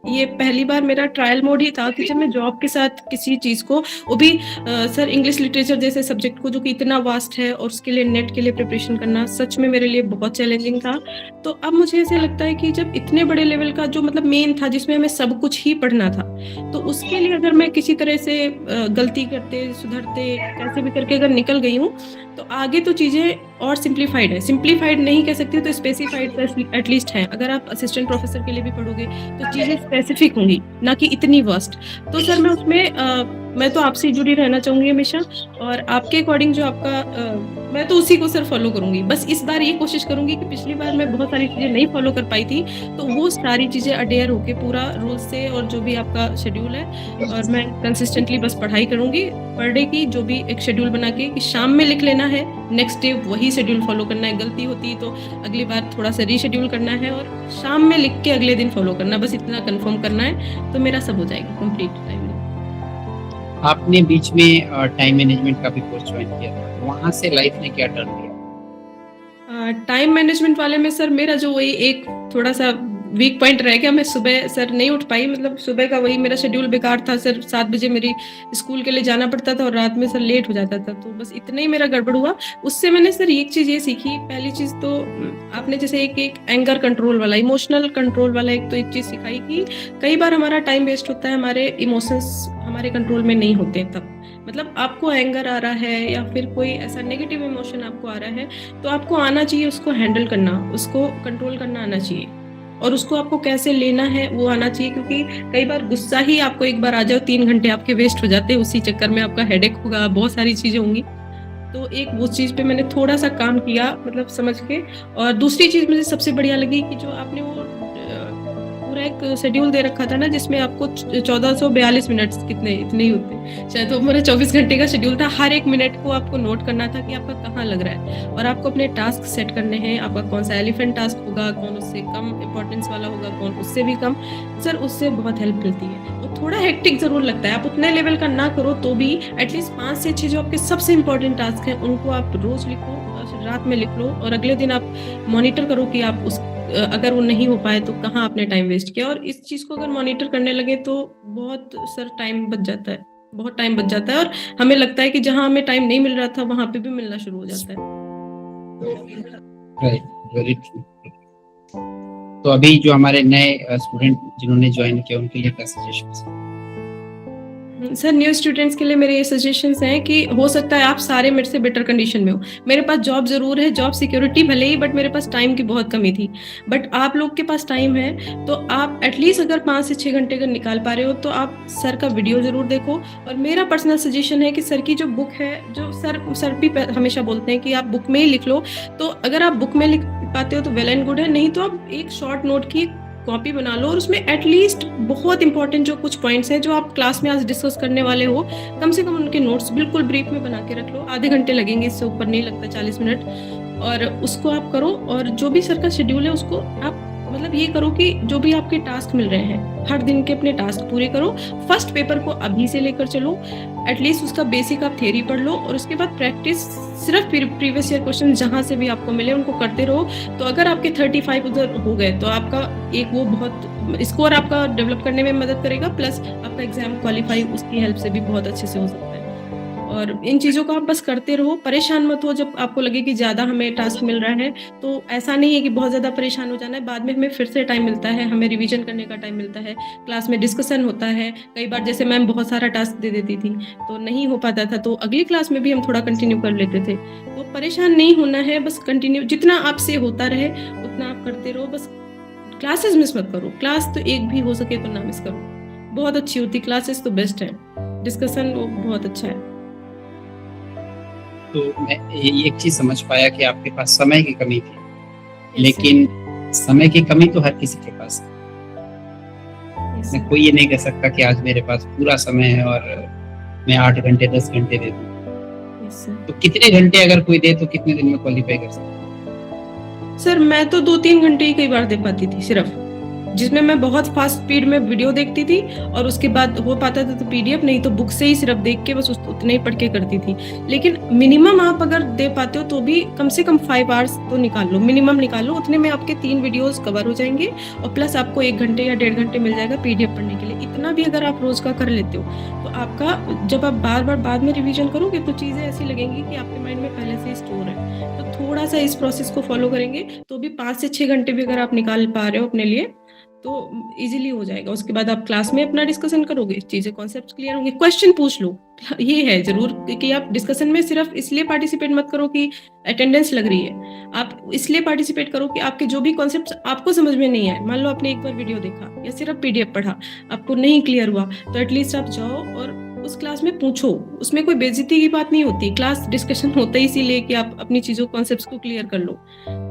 ये पहली बार मेरा ट्रायल मोड ही था कि जब मैं जॉब के साथ किसी चीज़ को, वो भी सर इंग्लिश लिटरेचर जैसे सब्जेक्ट को जो कि इतना वास्ट है और उसके लिए नेट के लिए प्रिपरेशन करना सच में मेरे लिए बहुत चैलेंजिंग था। तो अब मुझे ऐसे लगता है कि जब इतने बड़े लेवल का जो मतलब मेन था जिसमें हमें सब कुछ ही पढ़ना था, तो उसके लिए अगर मैं किसी तरह से गलती करते, सुधरते, कैसे भी करके अगर निकल गई हूँ, तो आगे तो चीज़ें और सिम्प्लीफाइड है। सिम्प्लीफाइड नहीं कह सकती तो स्पेसिफाइड तो एटलीस्ट है। अगर आप असिस्टेंट प्रोफेसर के लिए भी पढ़ोगे तो चीज़ें स्पेसिफिक होंगी, ना कि इतनी वास्ट। तो सर मैं उसमें मैं तो आपसे जुड़ी रहना चाहूँगी हमेशा, और आपके अकॉर्डिंग जो आपका मैं तो उसी को सर फॉलो करूँगी। बस इस बार ये कोशिश करूँगी कि पिछली बार मैं बहुत सारी चीज़ें नहीं फॉलो कर पाई थी, तो वो सारी चीज़ें अडेयर होके पूरा रूल्स से और जो भी आपका शेड्यूल है, और मैं कंसिस्टेंटली बस पढ़ाई करूँगी। पर डे की जो भी एक शेड्यूल बना के कि शाम में लिख लेना है, नेक्स्ट डे वही शेड्यूल फॉलो करना है। गलती होती है तो अगली बार थोड़ा सा रीशेड्यूल करना है और शाम में लिख के अगले दिन फॉलो करना, बस इतना कंफर्म करना है, तो मेरा सब हो जाएगा कंप्लीट टाइम में। आपने बीच में टाइम मैनेजमेंट का भी कोर्स ज्वाइन किया था, वहाँ से लाइफ ने क्या टर्न किया? टाइम मैनेजमेंट वाले में सर मेरा जो वही एक थोड़ा सा वीक पॉइंट रह गया, मैं सुबह सर नहीं उठ पाई, मतलब सुबह का वही मेरा शेड्यूल बेकार था सर। 7 बजे मेरी स्कूल के लिए जाना पड़ता था और रात में सर लेट हो जाता था, तो बस इतना ही मेरा गड़बड़ हुआ। उससे मैंने सर एक चीज़ ये सीखी, पहली चीज़ तो आपने जैसे एक एंगर कंट्रोल वाला, इमोशनल कंट्रोल वाला एक चीज़ सिखाई कि कई बार हमारा टाइम वेस्ट होता है, हमारे इमोशंस हमारे कंट्रोल में नहीं होते तब। मतलब आपको एंगर आ रहा है या फिर कोई ऐसा नेगेटिव इमोशन आपको आ रहा है, तो आपको आना चाहिए उसको हैंडल करना, उसको कंट्रोल करना आना चाहिए, और उसको आपको कैसे लेना है वो आना चाहिए। क्योंकि कई बार गुस्सा ही आपको एक बार आ जाओ, 3 घंटे आपके वेस्ट हो जाते हैं, उसी चक्कर में आपका हेडेक होगा, बहुत सारी चीज़ें होंगी। तो एक वो चीज़ पे मैंने थोड़ा-सा काम किया, मतलब समझ के। और दूसरी चीज़ मुझे सबसे बढ़िया लगी कि जो आपने वो पूरा एक शेड्यूल दे रखा था ना, जिसमें आपको 1442 मिनट्स कितने इतने ही होते हैं शायद, वो मेरा 24 घंटे का शेड्यूल था। हर एक मिनट को आपको नोट करना था कि आपका कहाँ लग रहा है, और आपको अपने टास्क सेट करने हैं। आपका कौन सा एलिफेंट टास्क होगा, कौन उससे कम इंपॉर्टेंस वाला होगा, कौन उससे भी कम। सर उससे बहुत हेल्प मिलती है। वो थोड़ा हेक्टिक ज़रूर लगता है, आप उतने लेवल का ना करो तो भी एटलीस्ट 5 से 6 जो आपके सबसे इंपॉर्टेंट टास्क हैं उनको आप रोज़ लिखो, रात में लिख लो, और अगले दिन आप मॉनिटर करो कि आप अगर वो नहीं हो पाए तो कहाँ आपने टाइम वेस्ट किया। और इस चीज़ को अगर मॉनिटर करने लगे तो बहुत सर टाइम बच जाता है, बहुत टाइम बच जाता है, और हमें लगता है कि जहाँ हमें टाइम नहीं मिल रहा था वहाँ पे भी मिलना शुरू हो जाता है। Right, very true. तो अभी जो हमारे नए स्टूडेंट जिन्होंने ज्वाइन किया उनके लिए क्या सजेशंस हैं? सर न्यू स्टूडेंट्स के लिए मेरे ये सजेशंस हैं कि हो सकता है आप सारे मेरे से बेटर कंडीशन में हो। मेरे पास जॉब ज़रूर है, जॉब सिक्योरिटी भले ही, बट मेरे पास टाइम की बहुत कमी थी। बट आप लोग के पास टाइम है, तो आप एटलीस्ट अगर 5 से 6 घंटे अगर निकाल पा रहे हो तो आप सर का वीडियो ज़रूर देखो। और मेरा पर्सनल सजेशन है कि सर की जो बुक है, जो सर भी हमेशा बोलते हैं कि आप बुक में ही लिख लो। तो अगर आप बुक में लिख पाते हो तो वेल एंड गुड है, नहीं तो आप एक शॉर्ट नोट की कॉपी बना लो और उसमें एटलीस्ट बहुत इंपॉर्टेंट जो कुछ पॉइंट्स हैं जो आप क्लास में आज डिस्कस करने वाले हो, कम से कम उनके नोट्स बिल्कुल ब्रीफ में बना के रख लो। आधे घंटे लगेंगे, इससे ऊपर नहीं लगता, 40 मिनट, और उसको आप करो। और जो भी सर का शेड्यूल है उसको आप मतलब ये करो कि जो भी आपके टास्क मिल रहे हैं हर दिन के अपने टास्क पूरे करो। फर्स्ट पेपर को अभी से लेकर चलो, एटलीस्ट उसका बेसिक आप थ्योरी पढ़ लो, और उसके बाद प्रैक्टिस सिर्फ प्रीवियस ईयर क्वेश्चन जहाँ से भी आपको मिले उनको करते रहो। तो अगर आपके 35 उधर हो गए तो आपका एक वो बहुत स्कोर आपका डेवलप करने में मदद करेगा, प्लस आपका एग्जाम क्वालिफाई उसकी हेल्प से भी बहुत अच्छे से हो सकता है। और इन चीज़ों को आप बस करते रहो, परेशान मत हो। जब आपको लगे कि ज़्यादा हमें टास्क मिल रहा है तो ऐसा नहीं है कि बहुत ज़्यादा परेशान हो जाना है, बाद में हमें फिर से टाइम मिलता है, हमें रिवीजन करने का टाइम मिलता है, क्लास में डिस्कशन होता है। कई बार जैसे मैम बहुत सारा टास्क दे देती थी तो नहीं हो पाता था, तो अगली क्लास में भी हम थोड़ा कंटिन्यू कर लेते थे। तो परेशान नहीं होना है, बस कंटिन्यू जितना आपसे होता रहे उतना आप करते रहो। बस क्लासेस मिस मत करो, क्लास तो एक भी हो सके तो ना मिस करो, बहुत अच्छी होती क्लासेस, तो बेस्ट है, डिस्कशन वो बहुत अच्छा है। तो मैं ये एक चीज समझ पाया कि आपके पास समय की कमी थी, Yes, लेकिन समय की कमी तो हर किसी के पास है। Yes, मैं sir. कोई ये नहीं कह सकता कि आज मेरे पास पूरा समय है और मैं 8 घंटे 10 घंटे दे दूं। Yes, sir. तो कितने घंटे अगर कोई दे तो कितने दिन में क्वालिफाई कर सकता है? सर मैं तो 2-3 घंटे ही कई बार दे पाती थी सिर्फ, जिसमें मैं बहुत फास्ट स्पीड में वीडियो देखती थी और उसके बाद हो पाता था तो पीडीएफ, नहीं तो बुक से ही सिर्फ देख के बस उतने ही पढ़ के करती थी। लेकिन मिनिमम आप अगर दे पाते हो तो भी कम से कम 5 आवर्स तो निकाल लो, मिनिमम निकाल लो, उतने में आपके 3 वीडियोस कवर हो जाएंगे और प्लस आपको 1 घंटे या 1.5 घंटे मिल जाएगा पीडीएफ पढ़ने के लिए। इतना भी अगर आप रोज का कर लेते हो तो आपका जब आप बार बार बाद में रिवीजन करोगे तो चीजें ऐसी लगेंगी कि आपके माइंड में पहले से ही स्टोर है। तो थोड़ा सा इस प्रोसेस को फॉलो करेंगे तो भी 5 से 6 घंटे भी अगर आप निकाल पा रहे हो अपने लिए तो इजीली हो जाएगा। उसके बाद आप क्लास में अपना डिस्कशन करोगे, चीजें कॉन्सेप्ट्स क्लियर होंगे, क्वेश्चन पूछ लो। ये है जरूर कि आप डिस्कशन में सिर्फ इसलिए पार्टिसिपेट मत करो कि अटेंडेंस लग रही है, आप इसलिए पार्टिसिपेट करो कि आपके जो भी कॉन्सेप्ट्स आपको समझ में नहीं आए, मान लो आपने एक बार वीडियो देखा या सिर्फ पीडीएफ पढ़ा, आपको नहीं क्लियर हुआ तो एटलीस्ट आप जाओ और उस क्लास में पूछो। उसमें कोई बेइज्जती की बात नहीं होती, क्लास डिस्कशन होता ही इसीलिए कि आप अपनी चीजों कॉन्सेप्ट्स को क्लियर कर लो।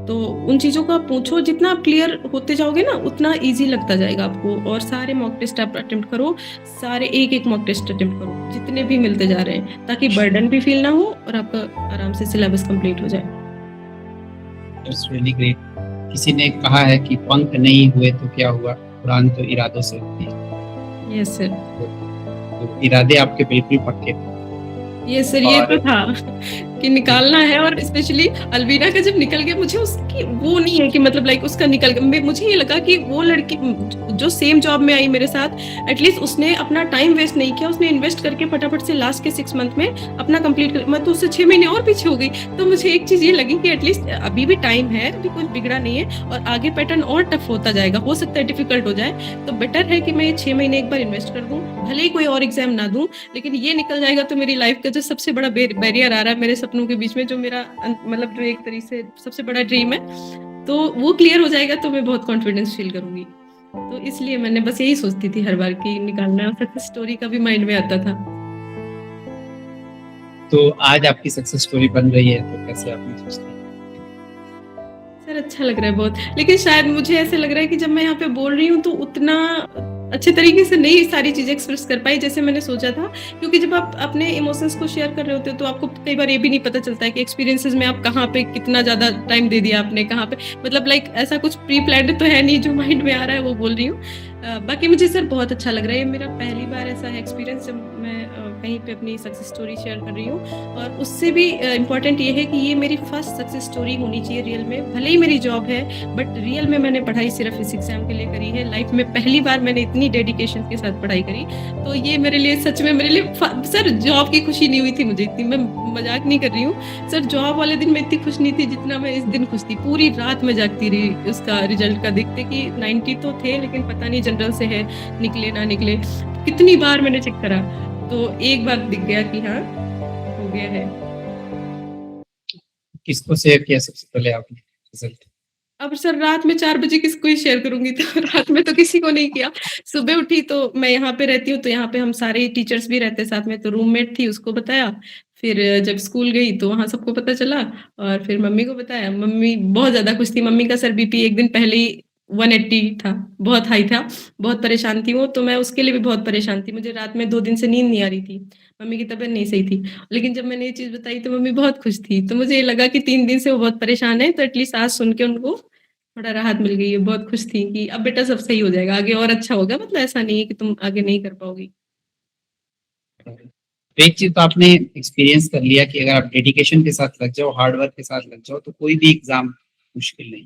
तो उन चीजों को आप पूछो, जितना आप क्लियर होते जाओगे ना उतना इजी लगता जाएगा आपको। और सारे मॉक टेस्ट आप अटेम्प्ट करो, सारे एक मॉक टेस्ट अटेम्प्ट करो जितने भी मिलते जा रहे हैं, ताकि बर्डन भी फील ना हो और आपका आराम से सिलेबस कंप्लीट हो जाए। That's really great. किसी ने कहा है कि पंख नहीं हुए तो क्या हुआ, उड़ान तो इरादों से होती है। यस सर, तो इरादे आपके बिल्कुल पक्के थे। ये सर ये और- तो था कि निकालना है। और स्पेशली अलवीना का जब निकल गया, मुझे उसकी वो नहीं है कि मतलब लाइक उसका निकल गया, मुझे ये लगा कि वो लड़की जो सेम जॉब में आई मेरे साथ, एटलीस्ट उसने अपना टाइम वेस्ट नहीं किया, उसने इन्वेस्ट करके फटाफट से लास्ट के 6 मंथ में अपना कंप्लीट कर। मैं तो उससे 6 महीने और पीछे हो गई। तो मुझे एक चीज ये लगी कि एटलीस्ट अभी भी टाइम है, अभी कुछ बिगड़ा नहीं है और आगे पैटर्न और टफ होता जाएगा, हो सकता है डिफिकल्ट हो जाए। तो बेटर है कि मैं ये 6 महीने एक बार इन्वेस्ट कर दूं, भले ही कोई और एग्जाम ना दूं, लेकिन ये निकल जाएगा तो मेरी लाइफ का जो सबसे बड़ा बैरियर आ रहा है मेरे सपनों के बीच में, जो मेरा मतलब जो एक तरीके से सबसे बड़ा ड्रीम है, तो वो क्लियर हो जाएगा तो मैं बहुत कॉन्फिडेंस फील करूंगी। तो इसलिए मैंने बस यही सोचती थी हर बार कि निकालना है, और सक्सेस स्टोरी का भी माइंड में आता था। तो आज आपकी सक्सेस स्टोरी बन रही है तो कैसे आप महसूस करते हैं? सर अच्छा लग रहा है बहुत, लेकिन शायद मुझे ऐसे लग रहा है कि जब मैं यहाँ पे बोल रही हूँ तो उतना अच्छे तरीके से नहीं सारी चीजें एक्सप्रेस कर पाई जैसे मैंने सोचा था। क्योंकि जब आप अपने इमोशंस को शेयर कर रहे होते हो तो आपको कई बार ये भी नहीं पता चलता है कि एक्सपीरियंसेस में आप कहाँ पे कितना ज्यादा टाइम दे दिया आपने, कहाँ पे मतलब लाइक ऐसा कुछ प्री प्लान्ड तो है नहीं, जो माइंड में आ रहा है वो बोल रही हूँ। बाकी मुझे सर बहुत अच्छा लग रहा है, ये मेरा पहली बार ऐसा है एक्सपीरियंस जब मैं कहीं पे अपनी सक्सेस स्टोरी शेयर कर रही हूँ। और उससे भी इम्पोर्टेंट ये है कि ये मेरी फर्स्ट सक्सेस स्टोरी होनी चाहिए रियल में। भले ही मेरी जॉब है बट रियल में मैंने पढ़ाई सिर्फ इस एग्जाम के लिए करी है। लाइफ में पहली बार मैंने इतनी डेडिकेशन के साथ पढ़ाई करी, तो ये मेरे लिए सच में मेरे लिए सर जॉब की खुशी नहीं हुई थी मुझे इतनी, मैं मजाक नहीं कर रही हूँ सर। जॉब वाले दिन मैं इतनी खुश नहीं थी जितना मैं इस दिन खुश थी। पूरी रात में जागती रही उसका रिजल्ट का देखते कि 90 तो थे, लेकिन पता नहीं जनरल से है निकले ना निकले। कितनी बार मैंने चेक करा तो एक बार दिख गया कि हाँ हो गया है। किसको शेयर किया सबसे पहले आपने रिजल्ट? अब सर रात में 4 बजे किसको ही शेयर करूंगी, तो रात में तो किसी को नहीं किया। सुबह उठी तो मैं यहाँ पे रहती हूँ तो यहाँ पे हम सारे टीचर्स भी रहते साथ में, तो रूममेट थी उसको बताया। फिर जब स्कूल गई तो वहां सबको पता चला और फिर मम्मी को बताया। मम्मी बहुत ज्यादा खुश थी, मम्मी का सर बीपी एक दिन पहले ही 180 था, बहुत हाई था, बहुत परेशान थी वो। तो मैं उसके लिए भी बहुत परेशान थी, मुझे रात में 2 दिन से नींद नहीं आ रही थी, मम्मी की तबीयत नहीं सही थी। लेकिन जब मैंने ये चीज बताई तो मम्मी बहुत खुश थी। तो मुझे ये लगा कि 3 दिन से वो बहुत परेशान है, तो एटलीस्ट आज सुन के उनको थोड़ा राहत मिल गई है। बहुत खुश थी कि अब बेटा सब सही हो जाएगा, आगे और अच्छा होगा, मतलब ऐसा नहीं है कि तुम आगे नहीं कर पाओगी। तो एक चीज तो आपने एक्सपीरियंस कर लिया कि अगर आप डेडिकेशन के साथ लग जाओ, हार्ड वर्क के साथ लग जाओ तो कोई भी एग्जाम मुश्किल नहीं।